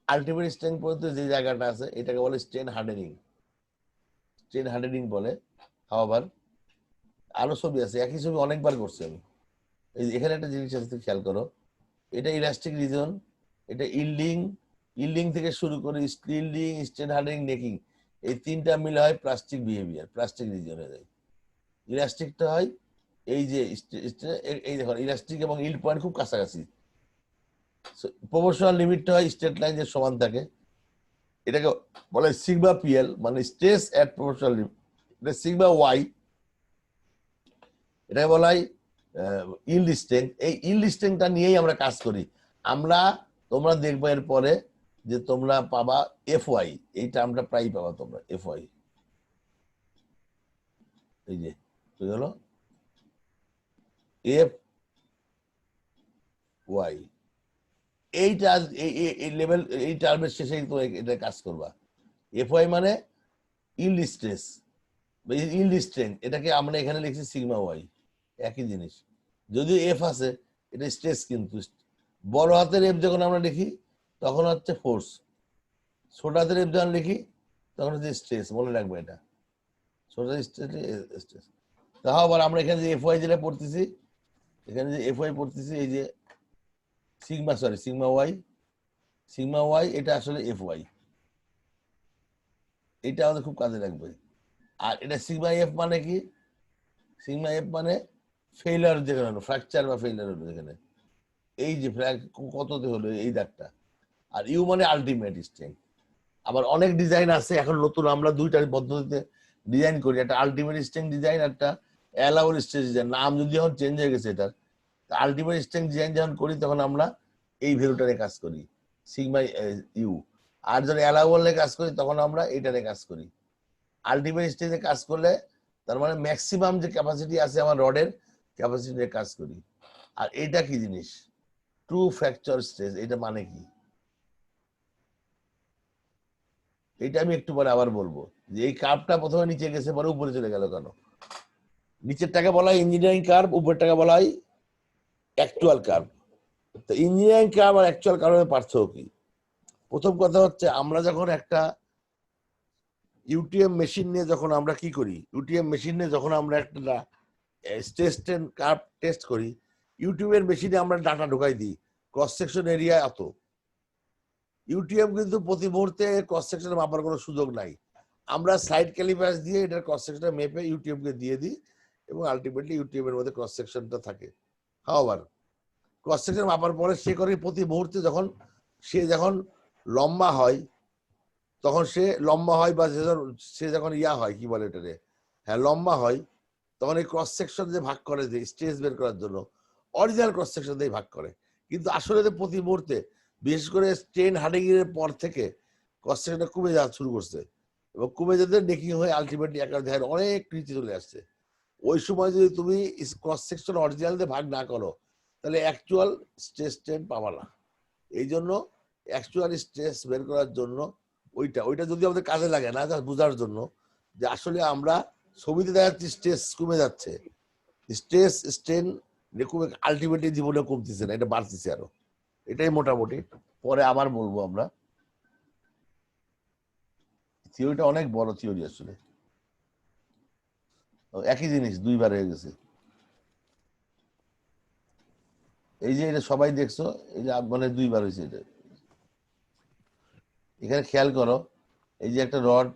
A: আলটিমেট স্ট্রেংথ পর্যন্ত যে জায়গাটা আছে এটাকে বলে স্ট্রেন হার্ডেনিং, স্ট্রেন হার্ডেনিং বলে। আবার আরো ছবি আছে, একই ছবি অনেকবার করছি আমি। এখানে একটা জিনিস আছে খেয়াল করো, এটা ইলাস্টিক রিজন, এটা ইল্ডিং থেকে শুরু করে স্টিল্ডিং, স্ট্রেন হার্ডেনিং, নেকিং, এই তিনটা মিলে হয় প্লাস্টিক বিহেভিয়ার, প্লাস্টিক রিজন হয়ে যায়। ইলাস্টিকটা হয় এই যে এই দেখো ইলাস্টিক এবং ইল্ড পয়েন্ট খুব কাছাকাছি। প্রপোর্শনাল লিমিটটা হয় স্ট্রেট লাইন যে সমান থাকে, এটাকে বলে সিগমা পিএল, মানে স্ট্রেস এট প্রপোর্শনাল লিমিট। এটা সিগমা ওয়াই, এটাকে বলা হয় ইল্ড স্ট্রেংথ। এই ইল্ড স্ট্রেংথটা নিয়েই আমরা কাজ করি আমরা। তোমরা দেখবে এর পরে যে তোমরা পাবা এফওয়াই, এই টার্মটা প্রায় পাবা তোমরা, এফওয়াই। এই যে হলো এফ ওয়াই, এইটা এই লেভেল, এই টার্মের শেষেই তো এটা কাজ করবা। এফওয়াই মানে ইল্ড স্ট্রেস, ইল্ড স্ট্রেংথ, এটাকে আমরা এখানে লিখছি সিগমা ওয়াই, একই জিনিস। যদিও এফ আছে, এটা স্ট্রেস, কিন্তু বড় হাতের এফ যখন আমরা লিখি তখন হচ্ছে ফোর্স, ছোট হাতের এফ যখন লিখি তখন হচ্ছে স্ট্রেস, মনে রাখবে এটা। ছোট স্ট্রেস। তাও আবার আমরা এখানে যে এফওয়াই যেটা পড়তেছি, এখানে যে এফওয়াই পড়তেছি, এই যে সিগমা ওয়াই, এটা আসলে এফওয়াই, এটা আমাদের খুব কাজে লাগবে। আর এটা সিগমা এফ মানে কি, সিগমা এফ মানে ফেইলার যেখানে হলো, ফ্র্যাকচার বা ফেইলার হলো যেখানে, এই যে কততে হলো এই দাগটা। আর ইউ মানে আলটিমেট স্ট্রেংথ। আবার অনেক ডিজাইন আছে এখন নতুন, আমরা দুইটা পদ্ধতিতে ডিজাইন করি, একটা আলটিমেট স্ট্রেংথ ডিজাইন, একটা অ্যালাউড স্ট্রেংথ ডিজাইন। নাম যদি এখন চেঞ্জ হয়ে গেছে এটার, আলটিমেট স্ট্রেংথ ডিজাইন যখন করি তখন আমরা এই ভ্যালুটা নিয়ে কাজ করি, সিগমা ইউ। আর যখন অ্যালাউবল নিয়ে কাজ করি তখন আমরা এটা নিয়ে কাজ করি। আলটিমেট স্ট্রেংথে কাজ করলে তার মানে ম্যাক্সিমাম যে ক্যাপাসিটি আছে আমার রডের ক্যাপাসিটি নিয়ে কাজ করি। আর এটা কি জিনিস, ট্রু ফ্র্যাকচার স্ট্রেস, এটা মানে কি, এটা আমি একটু পরে আবার বলবো। যে এই কার্ভটা প্রথমে নিচে গেছে পরে উপরে চলে গেল কেন, নিচেরটাকে বলা হয় ইঞ্জিনিয়ারিং কার্ভ, উপরটাকে বলা হয় অ্যাকচুয়াল কার্ভ। তো ইঞ্জিনিয়ারিং কার্ভ আর অ্যাকচুয়াল কার্ভের পার্থক্য কি? প্রথম কথা হচ্ছে আমরা যখন একটা ইউটিএম মেশিন নিয়ে যখন আমরা কি করি, ইউটিএম মেশিন নিয়ে যখন আমরা একটা স্ট্রেস কার্ভ টেস্ট করি, ইউটিউবের মেশিনে আমরা ডাটা ঢুকাই দিই ক্রস সেকশন এরিয়া এত। ইউটিএম কিন্তু প্রতি মুহূর্তে ক্রস সেকশন মাপার কোনো সুযোগ নাই, আমরা সাইড ক্যালিপার্স দিয়ে এটার ক্রস সেকশনটা মেপে ইউটিউবকে দিয়ে দিই এবং আলটিমেটলি ইউটিউবের মধ্যে ক্রস সেকশনটা থাকে। হাওয়ার ক্রস সেকশন মাপার পরে সে করে প্রতি মুহূর্তে যখন সে যখন লম্বা হয়, তখন সে লম্বা হয় বা সে যখন ইয়া হয় কি বলে এটারে, হ্যাঁ লম্বা হয়, তখন এই ক্রস সেকশন যে ভাগ করে যে স্ট্রেস বের করার জন্য অরিজিনাল ক্রস সেকশন দিয়ে ভাগ করে। কিন্তু আসলে প্রতি মুহূর্তে বিশেষ করে স্ট্রেন হার্ডিং এর পর থেকে ক্রস সেকশনটা কমে যাওয়া শুরু করছে এবং কমে যেতে নেকিং হয়ে আলটিমেটলি একার দেহের অনেক নিচে চলে আসছে। ওই সময় যদি তুমি ক্রস সেকশন অরিজিনাল দিয়ে ভাগ না করো তাহলে অ্যাকচুয়াল স্ট্রেস স্ট্রেন পাবা না। এই জন্য অ্যাকচুয়াল স্ট্রেস বের করার জন্য ওইটা যদি আমাদের কাজে লাগে না, বোঝার জন্য যে আসলে আমরা ছবিতে দেখা যাচ্ছে স্ট্রেস কমে যাচ্ছে, স্ট্রেস স্ট্রেন কমে আলটিমেটলি জীবনে কমতেছে না, এটা বাড়তেছে আরো। এটাই মোটামুটি, পরে আবার বলবো আমরা। থিওরিটা অনেক বড় থিওরি আসলে, একই জিনিস দুইবার হয়ে গেছে। এই যে এটা সবাই দেখছো, এই যে মানে দুইবার হয়েছে এটা। এখানে খেয়াল করো, এই যে একটা রড,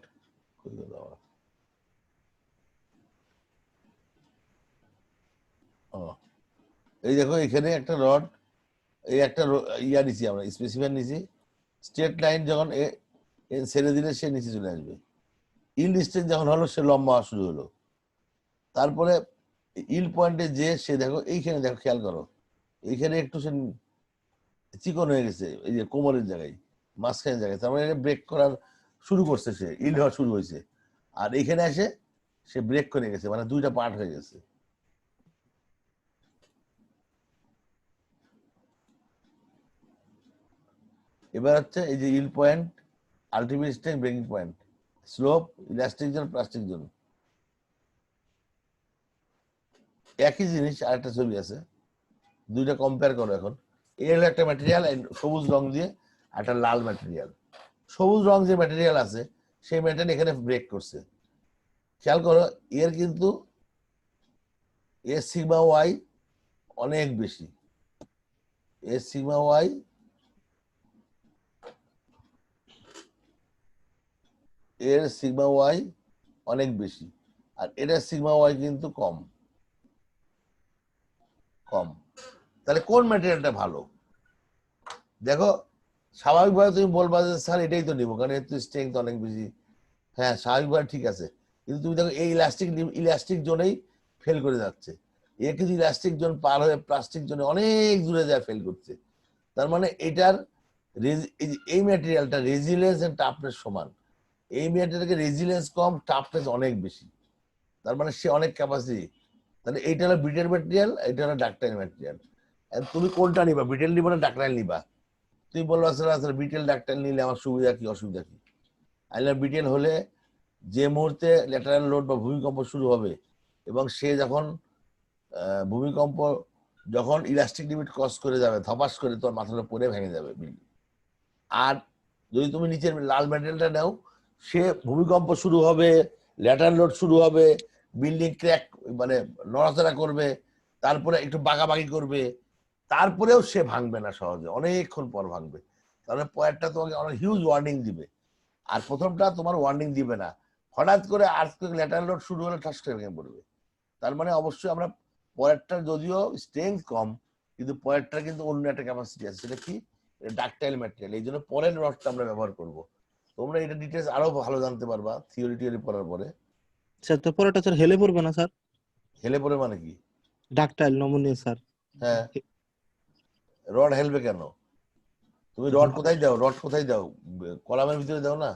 A: এই দেখো এখানে একটা রড, এই একটা ইয়া নিছি আমরা, স্পেসিফায়ার নিছি, স্ট্রেট লাইন যখন ছেড়ে দিলে সে নিচে চলে আসবে, ইল স্ট্রেট যখন হলো সে লম্বা হওয়া শুরু হলো। তারপরে ইল পয়েন্টে যে সে দেখো এইখানে দেখো খেয়াল করো, এইখানে একটু সে চিকন হয়ে গেছে, এই যে কোমরের জায়গায়, মাঝখানের জায়গায়, তার মানে ব্রেক করার শুরু করছে, সে ইল হওয়া শুরু হয়েছে। আর এখানে এসে সে ব্রেক করে গেছে, মানে দুইটা পার্ট হয়ে গেছে। এবার হচ্ছে এই যে yield point, ultimate strength, breaking point, slope, elastic zone, plastic zone, একই জিনিস। আরেকটা ছবি আছে, দুইটা কম্পেয়ার করো। এখন এই হলো একটা ম্যাটেরিয়াল সবুজ রং দিয়ে, একটা লাল ম্যাটেরিয়াল। সবুজ রং যে ম্যাটেরিয়াল আছে সেই ম্যাটেরিয়াল এখানে ব্রেক করছে, খেয়াল করো, এর কিন্তু এর সিগমা ওয়াই অনেক বেশি, এর সিগমা ওয়াই অনেক বেশি, আর এটার সিগমা ওয়াই কিন্তু কম। তাহলে কোন ম্যাটেরিয়ালটা ভালো? দেখো, স্বাভাবিকভাবে তুমি বলবা যে স্যার এটাই তো নিবো, কারণ এর তো স্ট্রেংথ অনেক বেশি। হ্যাঁ, স্বাভাবিকভাবে ঠিক আছে, কিন্তু তুমি দেখো এই ইলাস্টিক জোনেই ফেল করে যাচ্ছে। এ কিন্তু ইলাস্টিক জোন পার হয়ে প্লাস্টিক জোনে অনেক দূরে যায় ফেল করছে। তার মানে এটার এই ম্যাটেরিয়ালটা রেজিলিয়েন্স এন্ড টাফনেস সমান, এই ম্যাটেরিয়ালকে রেজিলিয়েন্স কম, টাফনেস অনেক বেশি, তার মানে সে অনেক ক্যাপাসিটি। তাহলে এইটা হলো ব্রিটেল ম্যাটেরিয়াল, এটা হলো ডাকটাইল ম্যাটেরিয়াল। তুমি কোনটা নিবা, ব্রিটেল নিবা না ডাকটাইল নিবা? তুমি বললো আসলে ব্রিটেল ডাকটাইল নিলে আমার সুবিধা কি অসুবিধা কি? আইলা ব্রিটেল হলে যে মুহূর্তে ল্যাটারাল লোড বা ভূমিকম্প শুরু হবে, এবং সে যখন ভূমিকম্প যখন ইলাস্টিক লিমিট ক্রস করে যাবে, ধপাস করে তোমার মাথাটা পড়ে ভেঙে যাবে বিল্ডিং। আর যদি তুমি নিচের লাল ম্যাটেরিয়ালটা নাও, সে ভূমিকম্প শুরু হবে, ল্যাটারাল লোড শুরু হবে, বিল্ডিং ক্র্যাক মানে নড়াচড়া করবে, তারপরে একটু বাঁকাবাকি করবে, তারপরেও সে ভাঙবে না সহজে, অনেকক্ষণ পর ভাঙবে। তাহলে পরেরটা তোমাকে অনেক হিউজ ওয়ার্নিং দিবে, আর প্রথমটা তোমার ওয়ার্নিং দিবে না। হঠাৎ করে আর্থকুয়েক ল্যাটারাল লোড শুরু হলে ঠাস করে ভেঙে পড়বে। তার মানে অবশ্যই আমরা পরেরটা যদিও স্ট্রেংথ কম, কিন্তু পরেরটা কিন্তু অন্য একটা ক্যাপাসিটি আছে, সেটা কি? ডাকটাইল ম্যাটেরিয়াল, এই জন্য পরের রডটা আমরা ব্যবহার করব। তোমরা এটা ডিটেলস আরো ভালো জানতে পারবা থিওরি পড়ার পরে।
B: স্যার তো পরেরটা স্যার হেলে পড়বে না স্যার?
A: হেলে পড়ে মানে কি?
B: ডাকটাইল নমনীয় স্যার।
A: হ্যাঁ, রড হেলবে কেন? তুমি রড কোথায় দাও? কলামের ভিতরে দাও না?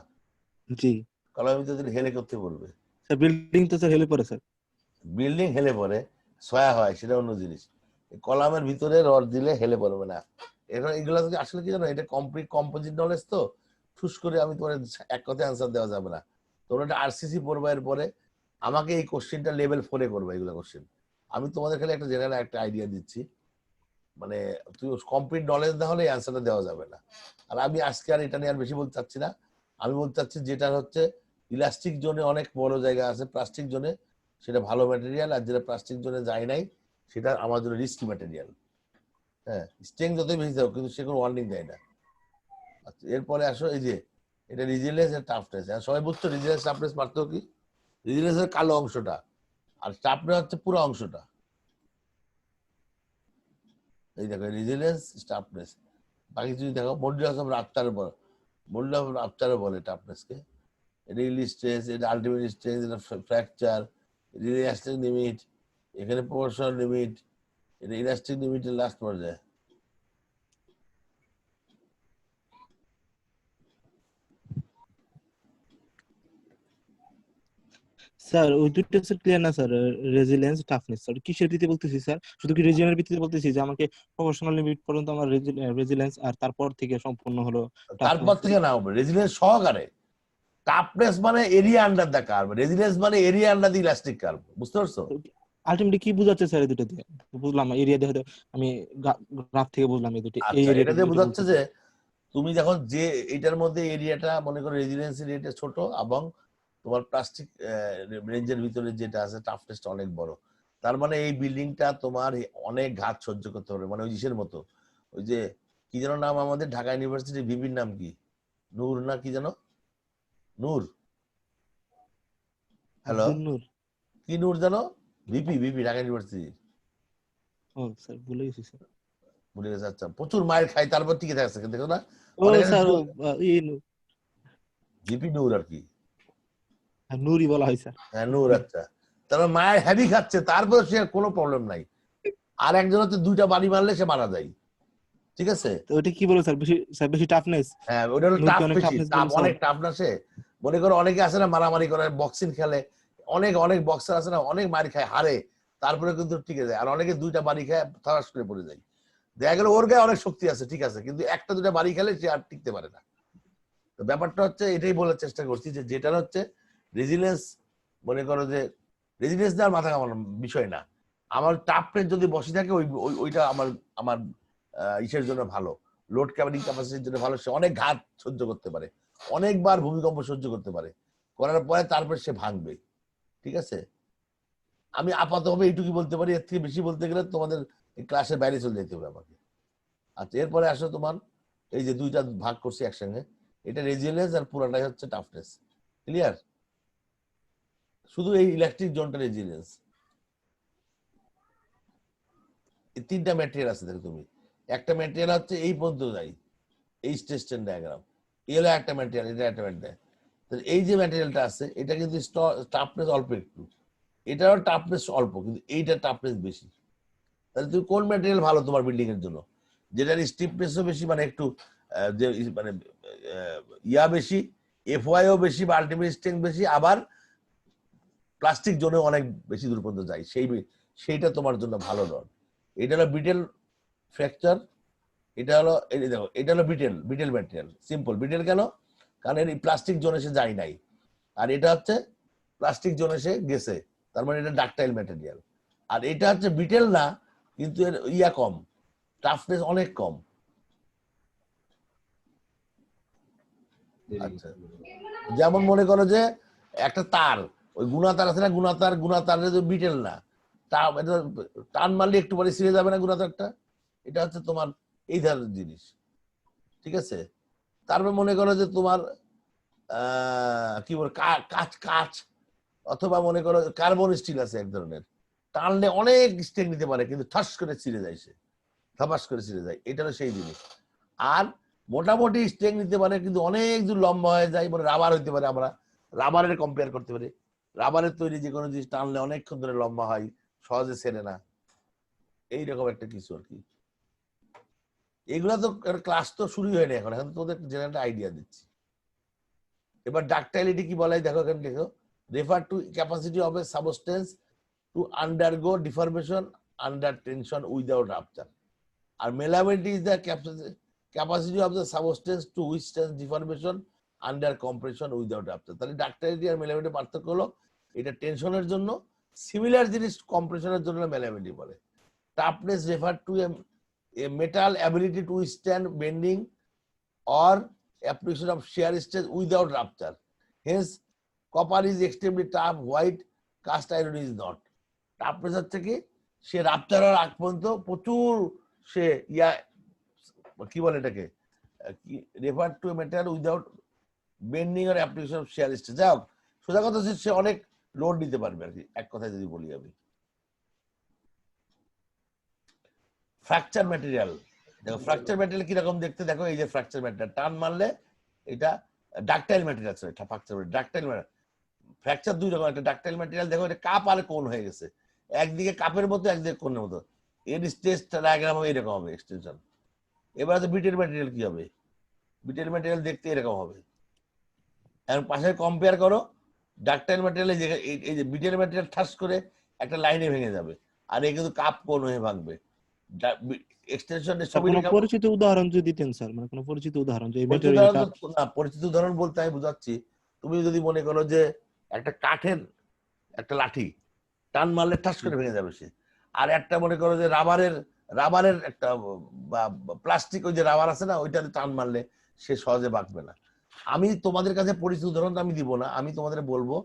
B: জি
A: কলামের ভিতরে হেলে করতে বলবে।
B: স্যার, বিল্ডিং তো স্যার হেলে পড়ে স্যার।
A: বিল্ডিং হেলে পড়ে, সয়া হয়, সেটা অন্য জিনিস। কলামের ভিতরে রড দিলে হেলে পড়বে না। এগুলো আসলে কি জানো, এটা কমপ্লিট কম্পোজিট নলেজ, তো ঠুস করে আমি তোমার এক কথায় আনসার দেওয়া যাবে না। তোমরা একটা আরসিসি পড়বা, এর পরে আমাকে এই কোশ্চেনটা লেভেল 4-এ করবে, এগুলো কোশ্চেন। আমি তোমাদের খালি একটা জেনারেল একটা আইডিয়া দিচ্ছি, মানে তুই কমপ্লিট নলেজ না হলে এই আনসারটা দেওয়া যাবে না। আর আমি আজকে আর এটা নিয়ে আর বেশি বলতে চাচ্ছি না। আমি বলতে চাচ্ছি যেটা হচ্ছে ইলাস্টিক জোনে অনেক বড় জায়গা আছে, প্লাস্টিক জোনে সেটা ভালো ম্যাটেরিয়াল, আর যেটা প্লাস্টিক জোনে যায় নাই সেটা আমার জন্য রিস্কি ম্যাটেরিয়াল। হ্যাঁ, স্ট্রেংথ যতই বেশি দাও, কিন্তু সে কোনো ওয়ার্নিং দেয় না। আচ্ছা, এরপরে আসো এই যে এটা রেজিলিয়েন্স আর টাফনেস। সবাই বুঝছো রেজিলিয়েন্স টাফনেস পার্থক্য কি? রেজিলিয়েন্সের কালো অংশটা, আর টাফনেস হচ্ছে পুরো অংশটা। এই দেখো রেজিলিয়েন্স, টাফনেস। বাকি যদি দেখো মডুলাস অফ রাপচারও বলে টাফনেসকে। রিলিজ স্ট্রেস, এটা আলটিমেট স্ট্রেস, এটা ফ্র্যাকচার, ইলাস্টিক লিমিট, এখানে প্রপোর্শনাল লিমিট, এটা ইলাস্টিক লিমিটের লাস্ট পর্যায়ে।
B: স্যার ওই দুটো স্যার ক্লিয়ার না স্যার? রেজিলিয়েন্স টাফনেস স্যার কিসের ভিত্তিতে বলতেছি স্যার? শুধু কি রিজিয়নের ভিত্তিতে বলতেছি যে আমাকে প্রফেশনাল লিমিট পর্যন্ত আমার রেজিলিয়েন্স, আর তারপর থেকে সম্পূর্ণ হলো
A: তারপর
B: টাফনেস?
A: থেকে না হবে রেজিলিয়েন্স সহকারে। টাফনেস মানে area under the curve, resilience মানে area under the elastic curve. বুঝতে পারছো?
B: আলটিমেটলি কি বোঝাচ্ছে স্যার এই দুটো দিয়ে? বুঝলাম না, এরিয়া দিয়ে হয়তো আমি গ্রাফ থেকে বুঝলাম এই দুটো, এই
A: আচ্ছা, এটা
B: এরিয়াটা
A: দিয়ে
B: এটা
A: বোঝাচ্ছে
B: বলতেছে।
A: যে তুমি যখন যে এটার মধ্যে এরিয়াটা মনে করো রেজিডেন্স এরিয়াটা ছোট এবং তোমার প্লাস্টিক রেঞ্জের ভিতরে যেটা আছে টাফনেসটা অনেক বড়, তার মানে এই বিল্ডিংটা তোমার অনেক ঘাত সহ্য করতে পারবে। মানে ওই ইসের মতো, ওই যে কি যেন নাম আমাদের ঢাকা ইউনিভার্সিটির ভিপির নাম কি, নূর না কি যেন, নূর, হ্যালো,
B: আব্দুল নূর।
A: কি নূর জানো, ভিপি ঢাকা ইউনিভার্সিটি,
B: ও স্যার ভুলে গেছি স্যার।
A: ভুলে গেছে। আচ্ছা, প্রচুর মায়ের খাই তারপর টিকে থাকছে, দেখো না
B: ও
A: অনেক
B: স্যার
A: শুধু
B: নূর,
A: ভিপি নূর আর কি।
B: নূরই বলা হয় স্যার।
A: হ্যাঁ নূর, আচ্ছা। তারপর মায়ের হেভি খাচ্ছে তারপর সে কোনো প্রবলেম নাই। আর একজন হচ্ছে 2টা বাড়ি মারলে সে মারা যায়, ঠিক আছে।
B: তো ওটা কি বলো স্যার, বেশি স্যার বেশি টাফনেস?
A: হ্যাঁ ওটা হলো
B: নূর কি
A: টাফ
B: অনেক
A: বেশি,
B: টাফনেস
A: টাফ
B: বলো স্যার?
A: অনেক টাফ না সে। মনে করো অনেকে আছে না মারামারি করে, বক্সিং খেলে, অনেক অনেক বক্সার আছে না অনেক মার খায় হারে, তারপরে কিন্তু টিকে যায়। আর অনেকে 2টা বাড়ি খায় থারাস করে পড়ে যায়। দেখা গেল ওর গায়ে অনেক শক্তি আছে, ঠিক আছে, কিন্তু 1টা 2টা বাড়ি খেলে সে আর টিকতে পারে না। তো ব্যাপারটা হচ্ছে এটাই বলার চেষ্টা করছি যে যেটা হচ্ছে রেজিলিয়েন্স, মনে করো যে রেজিলিয়েন্স দেওয়ার মাথা কামানোর বিষয় না। আমার টাফনেস যদি বসে থাকে ওইটা আমার আমার ইসের জন্য ভালো, লোড ক্যারিং ক্যাপাসিটির জন্য ভালো। সে অনেক ঘাত সহ্য করতে পারে, অনেকবার ভূমিকম্প সহ্য করতে পারে, করার পরে তারপর সে ভাঙবে, ঠিক আছে। আমি আপাতভাবে এইটুকু বলতে পারি, এর থেকে বেশি বলতে গেলে তোমাদের ক্লাসের বাইরে চলে যেতে হবে আমাকে। আচ্ছা এরপরে আসো তোমার এই যে 2টা ভাগ করছি একসঙ্গে, এটা রেজিলিয়েন্স আর পুরাটাই হচ্ছে টাফনেস, ক্লিয়ার। শুধু এই ইলেকট্রিক জোনটা রেজিলিয়েন্স। এই 3টা ম্যাটেরিয়াল আছে দেখো তুমি, একটা ম্যাটেরিয়াল হচ্ছে এই পর্যন্ত যাই, এই স্টেশন ডায়াগ্রাম, এই হলো একটা ম্যাটেরিয়াল, এটা একটা ম্যাটেরিয়াল। তাহলে এই যে ম্যাটেরিয়ালটা আছে এটা কিন্তু টাফনেস অল্প একটু, এটারও টাফনেস অল্প, কিন্তু এইটা টাফনেস বেশি। তাহলে তুমি কোন ম্যাটেরিয়াল ভালো তোমার বিল্ডিং এর জন্য, যেটার স্টিফনেসও বেশি, মানে একটু যে মানে ইয়া বেশি, এফওয়াইও বেশি বা আলটিমেট স্ট্রেংথ বেশি, আবার প্লাস্টিক জোনে অনেক বেশি দূর পর্যন্ত যায়, সেইটা তোমার জন্য ভালো রড। এটা হলো বিটেল ফ্র্যাকচার, এটা হলো এই যে দেখো এটা হলো বিটেল ম্যাটেরিয়াল, সিম্পল বিটেল কেন, কারণ এই প্লাস্টিক জোনে সে যায় নাই, আর এটা হচ্ছে প্লাস্টিক জোনে সে গেছে, তার মানে এটা ডাকটাইল ম্যাটেরিয়াল। আর এটা হচ্ছে বিটেল না, কিন্তু এর ইয়া কম, টাফনেস অনেক কম। আচ্ছা, যেমন মনে করো যে একটা তার, ওই গুণা তার আছে না, গুণা তার বিটেল না, টান মারলে একটু পরে ছিঁড়ে যাবে না গুণা তারটা, এটা হচ্ছে তোমার এই ধরনের জিনিস, ঠিক আছে। তারপর মনে করো যে তোমার কি বল কাঁচ কাঁচ, অথবা মনে করো কার্বন স্টিল আছে এক ধরনের, টানলে অনেক স্ট্রেং নিতে পারে কিন্তু ঠাস করে ছিঁড়ে যায়, সে থাপাস করে ছিঁড়ে যায়, এটা হলো সেই জিনিস। আর মোটামুটি স্ট্রেং নিতে পারে কিন্তু অনেক দূর লম্বা হয়ে যায়, মানে রাবার হইতে পারে, আমরা রাবারের কম্পেয়ার করতে পারি, রাবারের তৈরি যে কোনো জিনিস টানলে অনেকক্ষণ ধরে লম্বা হয়, সহজে ছেড়ে না, এইরকম একটা কিছু আর কি। এগুলা তো ক্লাস তো শুরুই হয়নি এখন, এখন তোদের জেনারেল আইডিয়া দিচ্ছি। এবার ডাকটাইলিটি কি বলাই দেখো, এখানে দেখো, refer to capacity of a substance to undergo deformation under tension without rupture, আর malleability is the capacity of the substance to withstand deformation under compression without rupture. তাহলে ডাকটাইলিটি আর মেলাবিলিটি পার্থক্য হলো, এটা টেনশনের জন্য, সিমিলার জিনিস কম্প্রেশনের জন্য মেলাবিলিটি বলে। Toughness refer to A metal ability to withstand bending or application of shear stress without rupture. Hence, copper is extremely tough, white cast iron is not. Toughness হচ্ছে কি, সে রাপচার হওয়ার আগ পর্যন্ত প্রচুর সে ইয়া কি বলে এটাকে, refer to material without bending or application of shear stress। যাই হোক, সোজা কথা হচ্ছে সে অনেক লোড নিতে পারবে আর কি, এক কথায় যদি বলি আমি। ফ্র্যাকচার ম্যাটেরিয়াল দেখো, ফ্র্যাকচার ম্যাটেরিয়াল কিরকম দেখতে দেখো, এই যে ফ্র্যাকচার ম্যাটেরিয়াল টান মারলে এটা ডাকটাইল ম্যাটেরিয়াল আছে, এটা ফ্র্যাকচার ডাকটাইল ম্যাটেরিয়াল। ফ্র্যাকচার 2 রকম, একটা ডাকটাইল ম্যাটেরিয়াল দেখো, এটা কাপ আর কোন হয়ে গেছে, একদিকে কাপের মতো একদিকে কোণের মতো, এর স্ট্রেস ডায়াগ্রাম হবে এরকম হবে এক্সটেনশন। এবার আছে বিটেল ম্যাটেরিয়াল, কি হবে, বিটেল ম্যাটেরিয়াল দেখতে এরকম হবে। এখন পাশে কম্পেয়ার করো, ডাকটাইল ম্যাটেরিয়াল এই যে বিটেল ম্যাটেরিয়াল ঠাস করে একটা লাইনে ভেঙে যাবে, আর এই কিন্তু কাপ কোণ হয়ে ভাঙবে। এক্সটেনশনের ছবি
B: কোনো পরিচিত উদাহরণ যদি দিতেন স্যার, মানে কোনো পরিচিত উদাহরণ যে এই
A: পরিচিত
B: ম্যাটেরিয়ালটা।
A: না, পরিচিত উদাহরণ বলতে আমি বুঝাচ্ছি, তুমি যদি মনে করো যে একটা কাঠের একটা লাঠি টান মারলে ঠাস করে ভেঙে যাবে সে, আর একটা মনে করো যে রাবারের একটা বা প্লাস্টিক ওই যে রাবার আছে না, ওইটাতে টান মারলে সে সহজে বাঁকবে না। আমি তোমাদের কাছে পরিচিত উদাহরণ আমি দিব না, আমি তোমাদের বলবো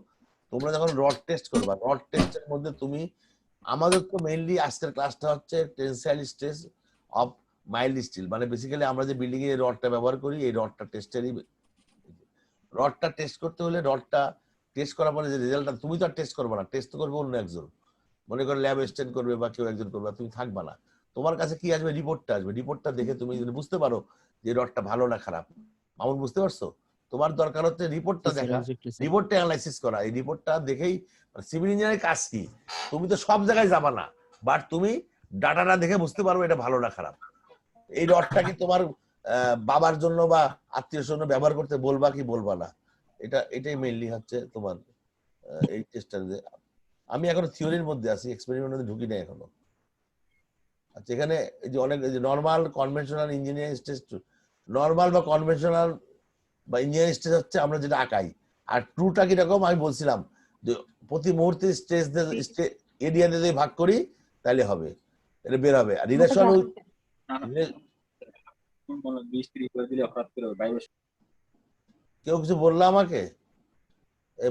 A: তোমরা যখন রড টেস্ট করবা, রড টেস্টের মধ্যে তুমি, আমাদের তো মেইনলি আজকের ক্লাসটা হচ্ছে tensile stress of mild still, মানে বেসিক্যালি আমরা যে বিল্ডিং এর রডটা ব্যবহার করি এই রডটা টেস্টেরই। রডটা টেস্ট করতে হলে রডটা টেস্ট করার পরে যে রেজাল্টটা, তুমি তো আর টেস্ট করবে না, টেস্ট তো করবে অন্য একজন, মনে করো ল্যাব অ্যাসিস্ট্যান্ট করবে বা কেউ একজন করবে, তুমি থাকবা না। তোমার কাছে কি আসবে? রিপোর্টটা আসবে। রিপোর্টটা দেখে তুমি যদি বুঝতে পারো যে রডটা ভালো না খারাপ, মামুন বুঝতে পারছো? তোমার দরকার হচ্ছে রিপোর্টটা দেখা, রিপোর্টটা অ্যানালাইসিস করা। এই রিপোর্টটা দেখেই, সিভিল ইঞ্জিনিয়ারের কাজ কি, তুমি তো সব জায়গায় যাবা না, বাট তুমি ডাটাটা দেখে বুঝতে পারবে এটা ভালো না খারাপ। এই রডটা কি তোমার বাবার জন্য বা আত্মীয়ের জন্য ব্যবহার করতে বলবা কি বলবা না, এটাই মেইনলি হচ্ছে তোমার এই টেস্টটা। আমি এখনো থিওরির মধ্যে আছি, এক্সপেরিমেন্টের মধ্যে ঢুকি নাই এখনো। আচ্ছা, এখানে এই যে অনেক normal conventional engineering test, normal বা কনভেনশনাল বা ইঞ্জিনিয়ারিং স্টেজ হচ্ছে আমরা যেটা আঁকাই, আর ট্রুটা কিরকম আমি বলছিলাম যে প্রতি মুহূর্তে স্টেজ এরিয়া দিয়ে ভাগ করি তাহলে হবে, এটা বের হবে। আর রিলেশন কেউ কিছু বললো আমাকে,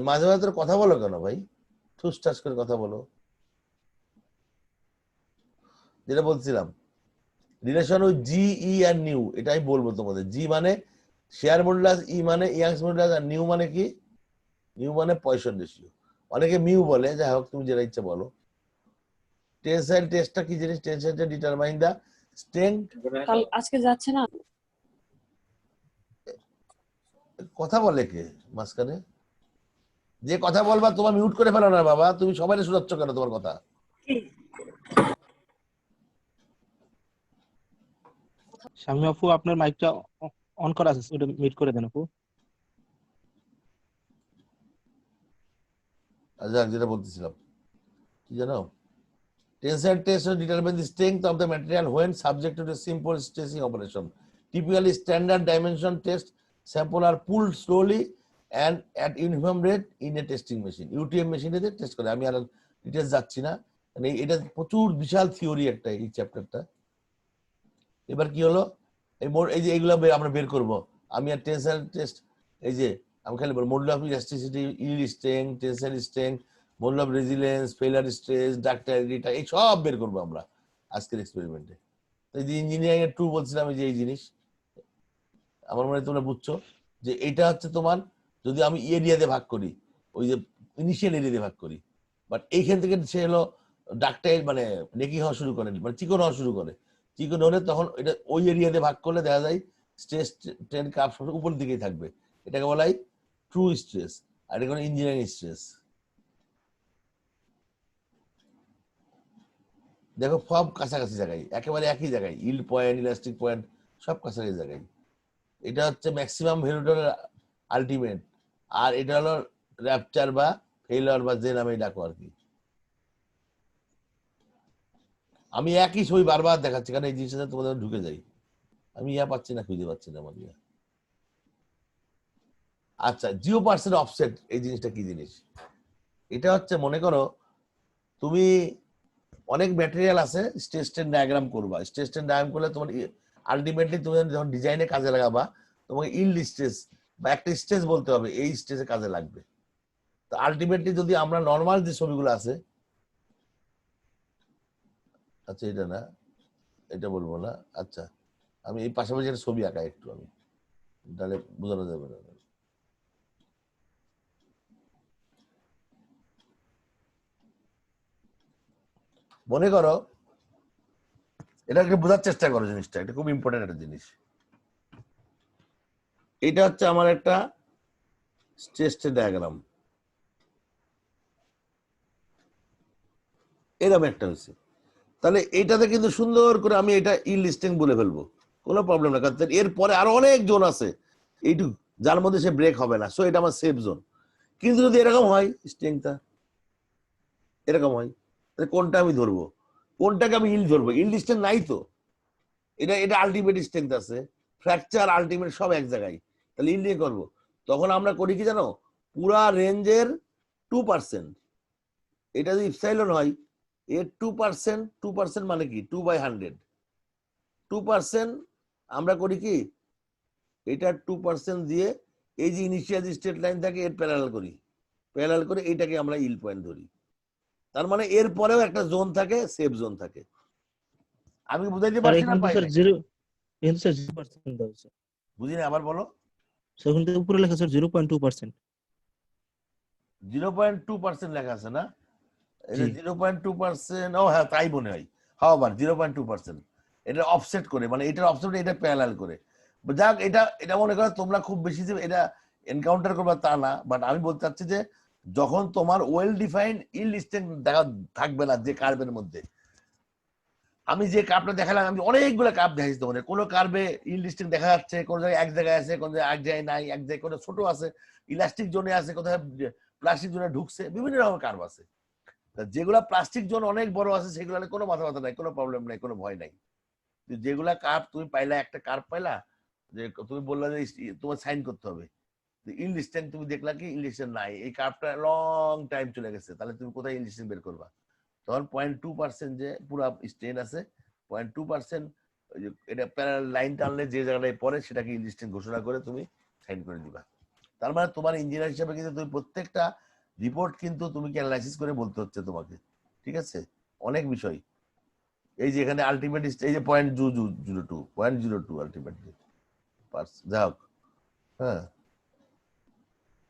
A: মাঝে মাঝে তোর কথা বলো কেন ভাই, ঠুসঠাস করে কথা বলো। যেটা বলছিলাম relation with G E and new, এটা আমি বলবো তোমাদের। জি মানে শেয়ার মডুলাস, ই মানে ইয়াংস মডুলাস, আর নিউ মানে কি? নিউ মানে পয়সন রেশিও, অনেকে মিউ বলে, যাই হোক তুমি যেটা ইচ্ছা বলো। টেনসাইল টেস্টটা কি জিনিস? টেনসাইল টেস্ট ডিটারমাইন দা স্ট্রেংথ।
C: আজকে যাচ্ছে না,
A: কথা বলে কে মাঝখানে? যে কথা বলবা তোমার মিউট করে ফেলো না বাবা, তুমি সবাই শোনাচ্ছ কেন তোমার কথা?
B: শামী আপু আপনার মাইকটা অন করা আছে, ওটা মিউট করে দেন আপু।
A: আচ্ছা, যেটা বলতেছিলাম কি জানো, tensile test determine the strength of the material when subjected to a simple stressing operation. Typically, standard dimension test sample are pulled slowly and at uniform rate in a testing machine. UTM মেশিনে টেস্ট করে। আমি আর ডিটেইলস যাচ্ছি না, মানে এটা প্রচুর বিশাল থিওরি একটা এই চ্যাপ্টারটা। এবার কি হলো, এই যে এইগুলো আমরা বের করব। আমি আর টেনসাইল টেস্ট, এই যে আমি খালি বল modulus of elasticity, yield strength, tensile strength, modulus of resilience, failure stress, ductility, এই সব বের করবো আমরা আজকের এক্সপেরিমেন্টে। এই যে ইঞ্জিনিয়ারিং এর টু বলছিলাম, এই যে এই জিনিস আমার মনে হয় তোমরা বুঝছো যে এইটা হচ্ছে তোমার, যদি আমি এরিয়াতে ভাগ করি, ওই যে ইনিশিয়াল এরিয়াতে ভাগ করি, বাট এইখান থেকে সে হলো ডাক্টাইল মানে নেকি হওয়া শুরু করে, মানে চিকন হওয়া শুরু করে। চিকন হলে তখন এটা ওই এরিয়াতে ভাগ করলে দেখা যায় স্ট্রেস ট্রেন কাপ সব উপর দিকেই থাকবে, এটাকে বলা হয় ট্রু স্ট্রেস, আর এটা কোনো ইঞ্জিনিয়ারিং স্ট্রেস। দেখো সব কাছাকাছি জায়গায়, একেবারে একই জায়গায়, ইল্ড পয়েন্ট, ইলাস্টিক পয়েন্ট সব কাছাকাছি জায়গায়। এটা হচ্ছে ম্যাক্সিমাম ভ্যালুটার আলটিমেট, আর এটা হলো র্যাপচার বা ফেইলিওর বা যে নামে ডাকো আর কি। আমি একই ছবি বারবার দেখাচ্ছি কারণ এই জিনিসটা তোমাদের ঢুকে যাই। আমি পাচ্ছি না, খুঁজে পাচ্ছি না আমার ইয়া। আচ্ছা, 0% অফসেট এই জিনিসটা কি জিনিস? এটা হচ্ছে মনে করো তুমি অনেক ম্যাটেরিয়াল আছে, স্ট্রেস স্ট্রেন ডায়াগ্রাম করবা। স্ট্রেস স্ট্রেন ডায়াগ্রাম করলে তোমার আলটিমেটলি তুমি যখন ডিজাইনে কাজে লাগাবা, তোমাকে ইল্ড স্ট্রেস বা একটা স্ট্রেস বলতে হবে, এই স্ট্রেসে কাজে লাগবে। তো আলটিমেটলি যদি আমরা নর্মাল যে ছবিগুলো আছে, আচ্ছা এটা না, এটা বলবো না। আচ্ছা, আমি এই পাশাপাশি একটা ছবি আঁকাই একটু, আমি তাহলে বোঝানো যাবে না। মনে করো এটাকে বোঝার চেষ্টা করো, জিনিসটা এটা খুব ইম্পর্টেন্ট একটা জিনিস। এটা হচ্ছে আমার একটা স্ট্রেস ডায়াগ্রাম, এরকম একটা হয়েছে। তাহলে এইটাতে কিন্তু সুন্দর করে আমি এটা ইল্ড স্ট্রেংথ বলে ফেলবো, কোনো প্রবলেম না, কারণ এরপরে আরো অনেক জোন আছে এইটুকু যার মধ্যে সে ব্রেক হবে না, সো এটা আমার সেফ জোন। কিন্তু যদি এরকম হয় স্ট্রেংথটা এরকম হয়, তাহলে কোনটা আমি ধরবো, কোনটাকে আমি ইল্ড ধরবো? ইল্ড স্ট্রেংথ নাই তো, এটা এটা আলটিমেট স্ট্রেংথ আছে, ফ্র্যাকচার আলটিমেট সব এক জায়গায়, তাহলে ইল্ড নিয়ে করবো। তখন আমরা করি কি জানো, পুরা রেঞ্জের 2%, এটা যদি ইপসাইলন হয় এর 2%, 2% মানে কি 2/100, 2% আমরা করি কি এটা 2% দিয়ে এই যে ইনিশিয়াল স্ট্রেট লাইন থাকে এর প্যারালাল করি, প্যারালাল করে এইটাকে আমরা ইল পয়েন্ট ধরি। তার মানে এর পরেও একটা জোন থাকে, সেফ জোন থাকে। আমি বুঝাইতে
B: স্যার
A: পারছি না
B: এখানে তো
A: পাই
B: স্যার
A: নাই?
B: জিরো, এখানে তো স্যার 0% দাও স্যার।
A: বুঝিনি, আবার বলো।
B: স্যার ওখানে তো উপরে লেখা স্যার 0.2%।
A: 0.2% লেখা আছে না? এটা
B: জি
A: 0.2%, ও হ্যাঁ তাই মনে হয়। হ্যাঁ আবার 0.2%। এটা অফসেট করে, মানে এটার অফসেট এটা প্যারালাল করে। যাক, এটা এটা মনে করো তোমরা খুব বেশি যে এটা এনকাউন্টার করবে তা না, বাট আমি বলতে চাচ্ছি যে যখন তোমার ওয়েল ডিফাইন্ড ইল স্ট্রেংথ দেখা থাকবে না যে কার্ভের মধ্যে। আমি যে কার্ভটা দেখালাম, আমি অনেকগুলো কার্ভ দেখাইছি তোমাদের। কোনো কার্ভে ইল স্ট্রেংথ দেখা যাচ্ছে, কোনো জায়গায় এক জায়গায় আছে, কোনো জায়গায় এক জায়গায় নাই, এক জায়গায় কোনো ছোট আছে, ইলাস্টিক জোনে আছে, কোথায় প্লাস্টিক জোনে ঢুকছে, বিভিন্ন রকমের কার্ভ আছে। যেগুলা প্লাস্টিক জোন অনেক বড় আছে সেগুলো কোনো মাথা ব্যথা নাই, কোনো প্রবলেম নাই, কোনো ভয় নাই। যেগুলা কার্ভ তুমি পাইলা, একটা কার্ভ পাইলা যে তুমি বললা যে তোমার সাইন করতে হবে, ইল স্ট্রেংথ তুমি দেখলা কি ইল স্ট্রেংথ নাই, এই কার্ভটা লং টাইম চলে গেছে, তাহলে তুমি কোথায় ইল স্ট্রেংথ বের করবা? তখন 0.2% যে পুরো স্ট্রেন আছে, 0.2% এটা প্যারালাল লাইন টানলে যে জায়গাটায় পড়ে সেটাকে ইল স্ট্রেংথ ঘোষণা করে তুমি সাইন করে দিবা। তার মানে তোমার ইঞ্জিনিয়ার হিসেবে কিন্তু তুমি প্রত্যেকটা রিপোর্ট কিন্তু তুমি অ্যানালাইসিস করে বলতে হচ্ছে তোমাকে, ঠিক আছে? অনেক বিষয়। এই যে এখানে আলটিমেট এই যে 0.02 আলটিমেটলি যা হোক, হ্যাঁ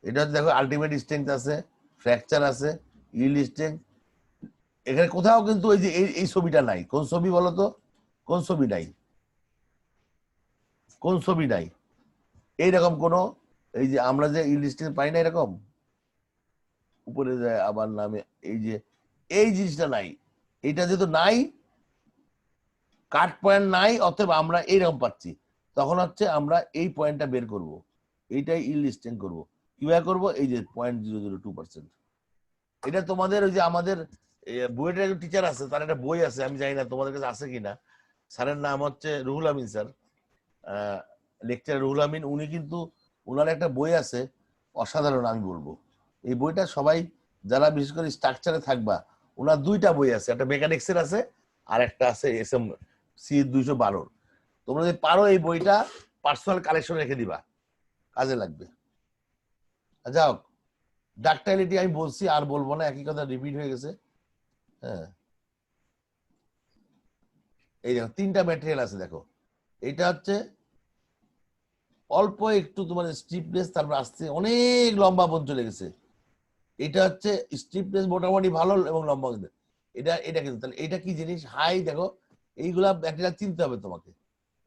A: এটা হচ্ছে দেখো আলটিমেট স্ট্রেংথ আছে, ফ্র্যাকচার আছে, ইল স্ট্রেংথ। এখানে কোথাও কিন্তু এই যে এই ছবিটা নাই। কোন ছবি বলো তো? কোন ছবি নাই? কোন ছবি নাই? এইরকম কোন, এই যে আমরা যে ইল স্ট্রেংথ পাই না এরকম উপরে যায় আবার নামে, এই যে এই জিনিসটা নাই। এটা যেহেতু নাই, কাট পয়েন্ট নাই, অতএব আমরা এইরকম পাচ্ছি। তখন হচ্ছে আমরা এই পয়েন্টটা বের করব, এইটাই ইল স্ট্রেংথ করবো। কিভাবে করবো? এই যে 0.002%। এটা তোমাদের ওই যে আমাদের বুয়েটের একজন টিচার আছে, তার একটা বই আছে, আমি জানি না তোমাদের কাছে আছে কিনা। স্যারের নাম হচ্ছে রুহুল আমিন স্যার, লেকচার রুহুল আমিন। উনি কিন্তু ওনার একটা বই আছে অসাধারণ, আমি বলবো এই বইটা সবাই যারা বিশেষ করে স্ট্রাকচারে থাকবা, ওনার দুইটা বই আছে, একটা মেকানিক্সের আছে আর একটা আছে এসএম সি 212। তোমরা যদি পারো এই বইটা পার্সোনাল কালেকশন রেখে দিবা, কাজে লাগবে। যাও, ডাক্টাইলিটি আমি বলছি আর বলবো না, একই কথা রিপিট হয়ে গেছে। হ্যাঁ, এই দেখো তিনটা ম্যাটেরিয়াল আছে, দেখো এটা হচ্ছে অল্প একটু তোমার স্টিফনেস, তারপর আসছে অনেক লম্বা বোন চলে গেছে। এটা হচ্ছে স্টিফনেস মোটামুটি ভালো এবং লম্বা। এটা এটা কিন্তু তাহলে এটা কি জিনিস? হাই, দেখো এইগুলা ম্যাটেরিয়াল চিনতে হবে তোমাকে।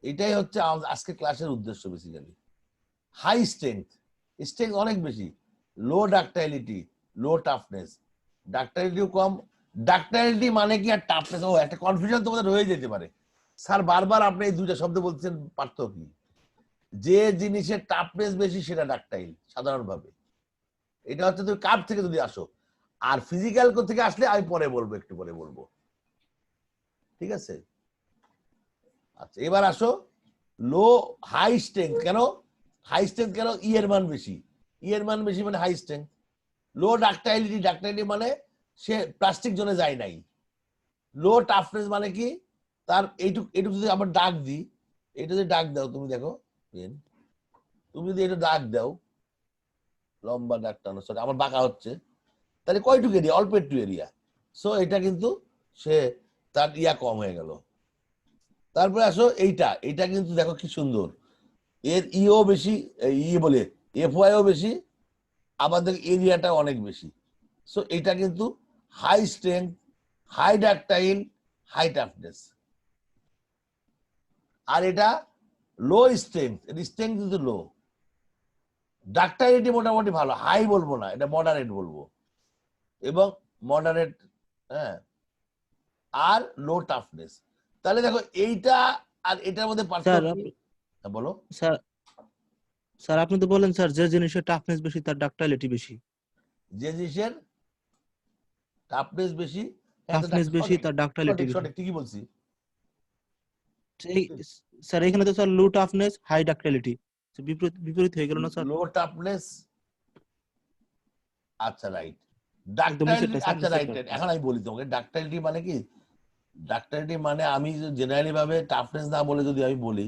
A: এটাই হচ্ছে আজকে ক্লাসের উদ্দেশ্য বেসিক্যালি। হাই স্ট্রেংথ, স্ট্রেংথ অনেক বেশি, লো ডাক্টাইলিটি, লো টাফনেস। ডাক্টাইলিটিও কম। ডাক্টাইলিটি মানে কি আর টাফনেস? ও একটা কনফিউশন তোমাদের হয়ে যেতে পারে, স্যার বারবার আপনি এই দুইটা শব্দ বলছেন, পার্থক্য কি? যে জিনিসের টাফনেস বেশি সেটা ডাক্টাইল সাধারণভাবে। এটা হচ্ছে তুমি কাপ থেকে যদি আসো, আর ফিজিক্যাল থেকে আসলে আমি পরে বলবো, একটু পরে বলবো, ঠিক আছে? আচ্ছা এবার আসো লো হাই স্ট্রেংথ। কেন হাই স্ট্রেংথ? কেন? ই এর মান বেশি, ই এর মান বেশি মানে হাই স্ট্রেংথ। লো ডাক্টাইলিটি, ডাক্টাইলিটি মানে সে প্লাস্টিক জোনে যায় নাই। লো টাফনেস মানে কি? তার এইটুক এইটুকু যদি আবার দাগ দিই, এটা যদি দাগ দাও তুমি দেখো, তুমি যদি এটা দাগ দাও, লম্বা দাগ টানো, সরি আমার বাঁকা হচ্ছে, তাহলে কয়টুকু এরিয়া? অল্প একটু এরিয়া। সো এটা কিন্তু সে তার ইয়া কম হয়ে গেল। তারপরে আসো এইটা, এইটা কিন্তু দেখো কি সুন্দর, এর ইও বেশি, ই বলে এফওয়াইও বেশি, আবার দেখো এরিয়াটা অনেক বেশি। সো এটা কিন্তু high strength, high ductile, high toughness. আর এটা লো স্ট্রেংথ, এর স্ট্রেংথ কিন্তু লো। ডাক্টাইলিটি মোটামুটি ভালো, হাই বলবো না, এটা মডারেট বলবো, এবং মডারেট, হ্যাঁ, আর লো টাফনেস। তাহলে দেখো এইটা আর এটার মধ্যে
B: স্যার
A: পার্থক্য কি? হ্যাঁ, বলো।
B: স্যার, স্যার আপনি তো বলেন স্যার যে জিনিসের টাফনেস বেশি তার ডাক্টাইলিটি বেশি।
A: যে জিনিসের টাফনেস বেশি, হ্যাঁ তো
B: টাফনেস বেশি
A: সঠিক,
B: তার ডাক্টাইলিটি
A: সঠিক
B: বেশি।
A: সঠিক ঠিকই বলছি।
B: এই স্যার এখানে তো স্যার লো টাফনেস হাই ডাক্টাইলিটি, বিপরীত বিপরীত হয়ে গেল না স্যার?
A: লো টাফনেস, আচ্ছা রাইট।
B: একদম
A: ডাক্টাইলিটি,
B: নিচেরটা স্যার,
A: আচ্ছা রাইট
B: নিচেরটা।
A: রাইট, এখন আমি বলি তোমাকে ডাক্টাইলিটি মানে কি। ডাক্টাইলিটি মানে আমি জেনারেলি ভাবে টাফনেস না বলে যদি আমি বলি,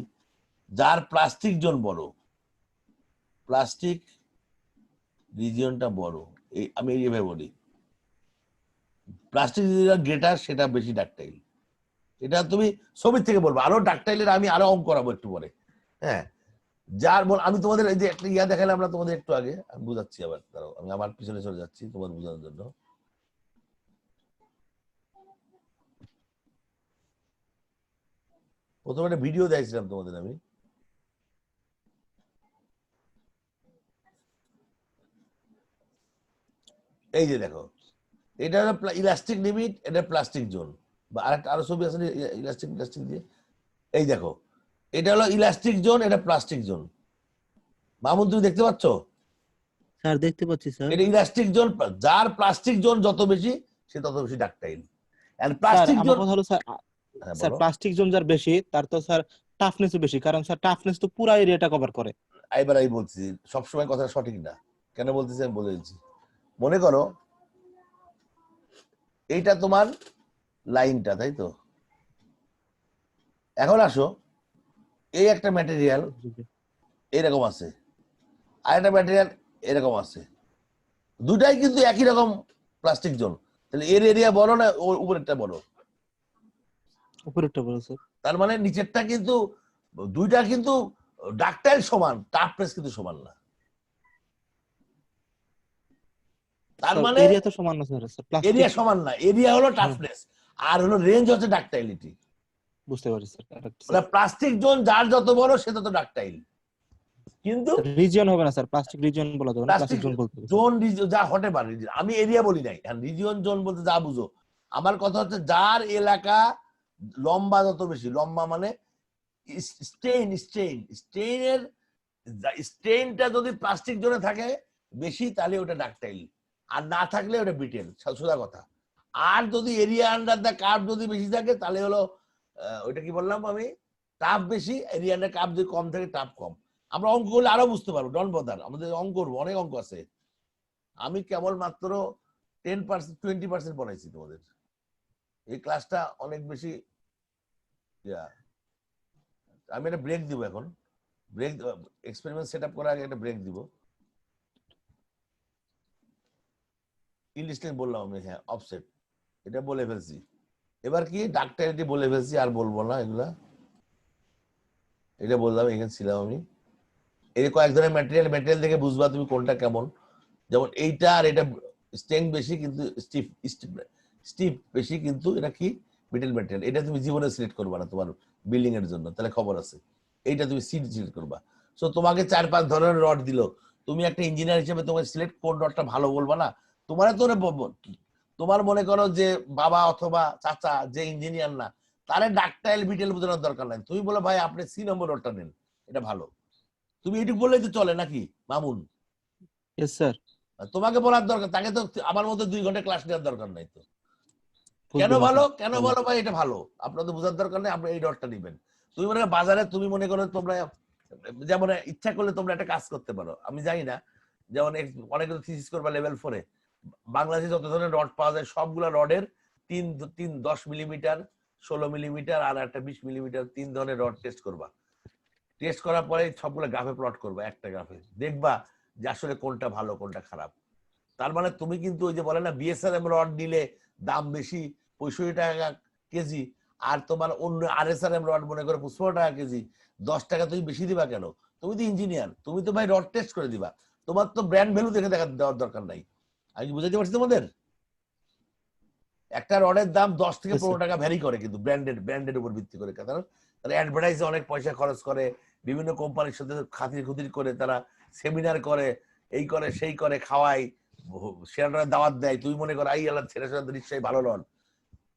A: যার প্লাস্টিক জোন বড়, প্লাস্টিক রিজিয়নটা বড়, আমি এইভাবে বলি, প্লাস্টিক রিজিয়ন গ্রেটার, সেটা বেশি ডাকটাইল। এটা তুমি ছবির থেকে বলবো, আরো ডাকটাইলের আমি আরো অঙ্ক করাবো একটু পরে। হ্যাঁ, যার আমি তোমাদের এই যে একটা ইয়া দেখালাম আমরা তোমাদের একটু আগে, আমি বুঝাচ্ছি আবার, দাঁড়াও আমি আমার পিছনে চলে যাচ্ছি তোমাদের বোঝানোর জন্য। প্রথমে একটা ভিডিও দেখছিলাম তোমাদের আমি, এই যে দেখো, এটা হলো ইলাস্টিক লিমিট, এটা প্লাস্টিক জোন, বা আরেকটা আরো ছবি আছে ইলাস্টিক ইলাস্টিক দিয়ে, এই দেখো এটা হলো ইলাস্টিক জোন, এটা প্লাস্টিক জোন। মামুন তুমি দেখতে পাচ্ছ?
B: স্যার দেখতে পাচ্ছি স্যার।
A: এটা ইলাস্টিক জোন, যার প্লাস্টিক জোন যত বেশি সে তত বেশি ডাকটাইল। এন্ড
B: স্যার
A: প্লাস্টিক
B: আমার
A: জোন,
B: কথা হলো স্যার,
A: হ্যাঁ
B: স্যার
A: বলো।
B: প্লাস্টিক জোন যার বেশি তার তো স্যার টাফনেসও বেশি, কারণ স্যার টাফনেস তো পুরো এরিয়াটা কভার করে।
A: এবার আমি বলছি, সবসময় কথা সঠিক না, কেন বলতেছি আমি বলে দিচ্ছি। মনে করো এইটা তোমার লাইনটা, তাই তো? এখন আসো, এই একটা ম্যাটেরিয়াল এরকম আছে, আর একটা ম্যাটেরিয়াল এরকম আছে, দুটাই কিন্তু একই রকম প্লাস্টিক জোন, তাহলে এর এরিয়া বড় না ওর উপরেরটা বড়?
B: উপরেরটা বলো স্যার।
A: তার মানে নিচেরটা কিন্তু, দুইটা কিন্তু ডাকটাইল সমান, টাফনেস কিন্তু সমান না। তার মানে
B: এরিয়া তো সমান না স্যার, প্লাস্টিক
A: এরিয়া সমান না, এরিয়া হলো টাফনেস আর হলো রেঞ্জ হচ্ছে ডাকটাইলিটি।
B: বুঝতে পারি স্যার।
A: মানে প্লাস্টিক জোন যার যত বড় সে তত ডাকটাইল, কিন্তু
B: রিজিয়ন হবে না স্যার, প্লাস্টিক রিজিয়ন বলা যাবে না,
A: প্লাস্টিক
B: প্লাস্টিক জোন বলতে হবে।
A: জোন যা হতে পারে, আমি এরিয়া বলি নাই, রিজিয়ন জোন বলতে যা বুঝো। আমার কথা হচ্ছে যার এলাকা লম্বা যত বেশি, লম্বা মানে স্টেইনের স্টেইনটা যদি প্লাস্টিক জোনে থাকে বেশি তাহলে ওটা ডাকটাইল, আর না থাকলে ওটা ব্রিটেল, সোজা কথা। আর যদি এরিয়া আন্ডার দ্য কার্ভ যদি বেশি থাকে তাহলে হলো ওইটা কি বললাম আমি, টাপ বেশি, এরিয়া আন্ডার কার্ভ যদি কম থাকে টাপ কম। আমরা অঙ্ক করলে আরো বুঝতে পারবো, ডন বদার, আমাদের অঙ্ক করবো, অনেক অঙ্ক আছে। আমি কেবল মাত্র 10% 20% পড়াইছি তোমাদের, এই ক্লাসটা অনেক বেশি। আমি একটা ব্রেক দিব এখন, ব্রেক এক্সপেরিমেন্ট সেট আপ করার আগে একটা ব্রেক দিব। ইনডিসটেন্স বললাম আমি, হ্যাঁ অফসেট এটা বলে ফেলছি। এবার কি ডাকটাইলিটি বলে ফেলছি, আর বলবো না এগুলা, এটা বললাম, এখানে ছিলাম আমি। এই কয়েক ধরনের ম্যাটেরিয়াল দেখে বুঝবা তুমি কোনটা কেমন। যেমন এইটা আর এটা স্ট্রেংথ বেশি কিন্তু স্টিফ বেশি, কিন্তু এটা কি ব্রিটেল ম্যাটেরিয়াল। এটা তুমি জীবনে সিলেক্ট করবা না তোমার বিল্ডিং এর জন্য, তাহলে খবর আছে। এইটা তুমি সিলেক্ট করবা। সো তোমাকে 4-5 ধরনের রড দিল, তুমি একটা ইঞ্জিনিয়ার হিসেবে তোমাকে সিলেক্ট কোন রডটা ভালো বলবা না? তোমার তো তোমার মনে করো যে বাবা অথবা চাচা যে ইঞ্জিনিয়ার না, তারে ডাকটাইল বিটেল বোঝানোর দরকার নাই, তুমি বলো ভাই আপনি সি নম্বর রডটা নেন, এটা ভালো। তুমি এটুকু বললেই তো চলে নাকি মামুন?
B: Yes sir.
A: তোমাকে বলার দরকার, তাকে তো আমার মতো 2 ঘন্টা ক্লাস নেওয়ার দরকার নাই তো। কেন
B: বুঝবো না
A: ভালো,
B: স্যার।
A: কেন ভালো ভাই এটা ভালো, আপনাদের বোঝার দরকার নেই, আপনি এই রডটা নেবেন। তুমি মনে করো বাজারে, তুমি মনে করো তোমরা যেমন ইচ্ছা করলে তোমরা একটা কাজ করতে পারো, আমি জানি না, যেমন অনেক থিসিস করবা লেভেল 4 এ, বাংলাদেশে যত ধরনের রড পাওয়া যায় সবগুলা রডের 10 মিলিমিটার, 16 মিলিমিটার আর একটা 20 মিলিমিটার, 3 ধরনের রড টেস্ট করবা। টেস্ট করার পরে সবগুলো গ্রাফে প্লট করবা, একটা গ্রাফে দেখবা যে আসলে কোনটা ভালো কোনটা খারাপ। তার মানে তুমি কিন্তু ওই যে বলে না বিএসআরএম রড নিলে দাম বেশি 65 টাকা কেজি, আর তোমার অন্য আরএসআরএম রড মনে করে 55 টাকা কেজি, 10 টাকা তুমি বেশি দিবা কেন? তুমি তো ইঞ্জিনিয়ার, তুমি তো ভাই রড টেস্ট করে দিবা, তোমার তো ব্র্যান্ড ভ্যালু দেখে দেওয়ার দরকার নাই। আমি বুঝাতে পারছি তোমাদের? একটা রডের দাম 10 থেকে 15 টাকা ভ্যারি করে, কিন্তু ব্র্যান্ডের উপর ভিত্তি করে, কারণ তারা অ্যাডভার্টাইজে অনেক পয়সা খরচ করে, বিভিন্ন কোম্পানির সাথে খাতির খুতির করে, তারা সেমিনার করে, এই করে সেই করে, খাওয়ায়, শেয়ারের দাওয়াত দেয়। তুমি মনে করো আই আল্লাহ ছেড়ে ছেড়ে নিশ্চয়ই ভালো রড,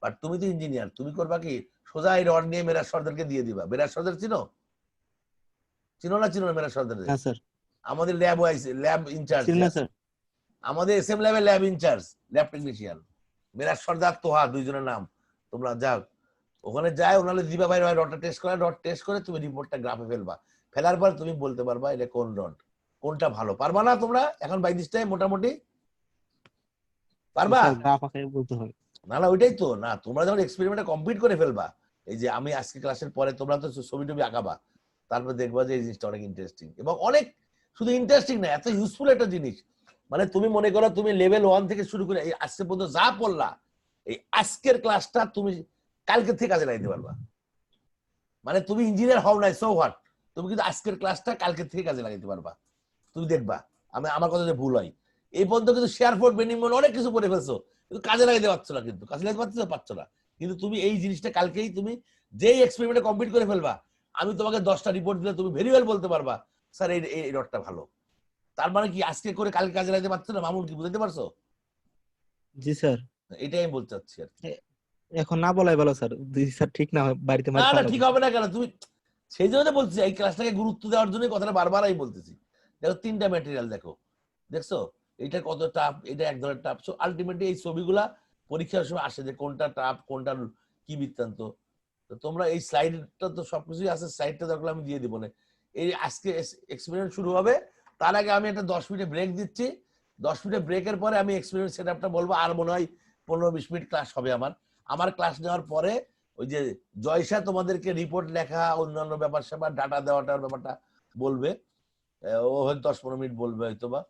A: বাট তুমি তো ইঞ্জিনিয়ার, তুমি করবা কি সোজা এই রড নিয়ে মেরাজ সর্দারকে দিয়ে দিবা। মেরাজ সর্দার চিনো? চিনো না মেরাজ সর্দার?
B: হ্যাঁ স্যার।
A: আমাদের ল্যাব ইনচার্জ,
B: চিনি না স্যার।
A: আমাদের এসএম ল্যাবের ল্যাব ইনচার্জ, ল্যাব টেকনিশিয়ান মেরাজ সর্দার, তোহা, দুইজনের নাম। তোমরা যাও ওখানে, যায় ওনালে দিবা ভাই রডটা টেস্ট করে, রড টেস্ট করে তুমি রিপোর্টটা গ্রাফে ফেলবা, ফেলার পর তুমি বলতে পারবা এটা কোন রড, কোনটা ভালো। পারবা না তোমরা এখন বাই দিস টাইম? মোটামুটি পারবা?
B: স্যার গ্রাফ আঁকায় বলতে হয়।
A: না না ওইটাই তো না, তোমরা যখন এক্সপেরিমেন্টে কমপ্লিট করে ফেলবা, এই যে আমি আজকে ক্লাসের পরে তোমরা তো ছবি টবি আঁকাবা, তারপর দেখবা যে এই জিনিসটা অনেক ইন্টারেস্টিং এবং অনেক শুধু ইন্টারেস্টিং না, এত ইউজফুল একটা জিনিস। মানে তুমি মনে করো তুমি লেভেল 1 থেকে শুরু করে এই আজকে পর্যন্ত যা পড়লা, এই আজকের ক্লাসটা তুমি কালকে থেকে কাজে লাগাইতে পারবা। মানে তুমি ইঞ্জিনিয়ার হও নাই, সো হোয়াট, তুমি কিন্তু আজকের ক্লাসটা কালকে থেকে কাজে লাগাইতে পারবা। তুমি দেখবা আমার কথা যে ভুল হয়, এই পর্যন্ত কিন্তু শেয়ার ফোর্ট বেনিমন অনেক কিছু পড়ে ফেলছো, কিন্তু কাজে লাগাইতে পারছো না, কিন্তু কাজে লাগাইতে পারছো না। কিন্তু তুমি এই জিনিসটা কালকেই তুমি যেই এক্সপেরিমেন্টে কমপ্লিট করে ফেলবা, আমি তোমাকে 10টা রিপোর্ট দিলে তুমি ভেরি ওয়েল বলতে পারবা স্যার এই ডটটা ভালো। তার মানে কি আজকে করে কালকে কাজে লাগাতে পারছো না? মামুন, কি বুঝতে পারছো?
B: জি স্যার।
A: এটাই আমি বলতে চাচ্ছি আর কি।
B: এখন না বলাই ভালো স্যার, যদি স্যার ঠিক না হয় বাড়িতে মার
A: না না,
B: খাওয়া
A: ঠিক
B: লাগবে।
A: হবে না কেন? তুমি সেই জন্য বলছি এই ক্লাসটাকে গুরুত্ব দেওয়ার জন্য কথাটা বারবার আমি বলতেছি। দেখো 3টা ম্যাটেরিয়াল দেখো, দেখছো এটা কত টাফ, এটা এক ধরনের টাফ। সো আলটিমেটলি এই ছবিগুলা পরীক্ষার সময় আসে যে কোনটা টাফ, কোনটা কি বৃত্তান্ত। তো তোমরা এই স্লাইডটা তো সবকিছুই আছে, স্লাইডটা দরকার আমি দিয়ে দিব না। এই আজকে এক্সপেরিমেন্ট শুরু হবে, তার আগে আমি একটা 10 মিনিটের ব্রেক দিচ্ছি। 10 মিনিটের ব্রেকের পরে আমি এক্সপেরিমেন্ট সেটআপটা বলবো। আর মনে হয় 15-20 মিনিট ক্লাস হবে আমার ক্লাস নেওয়ার পরে ওই যে জয়সা তোমাদেরকে রিপোর্ট লেখা, অন্যান্য ব্যাপার স্যাপার, ডাটা দেওয়াটার ব্যাপারটা বলবে। ও হয়তো 10-15 মিনিট বলবে হয়তো বা।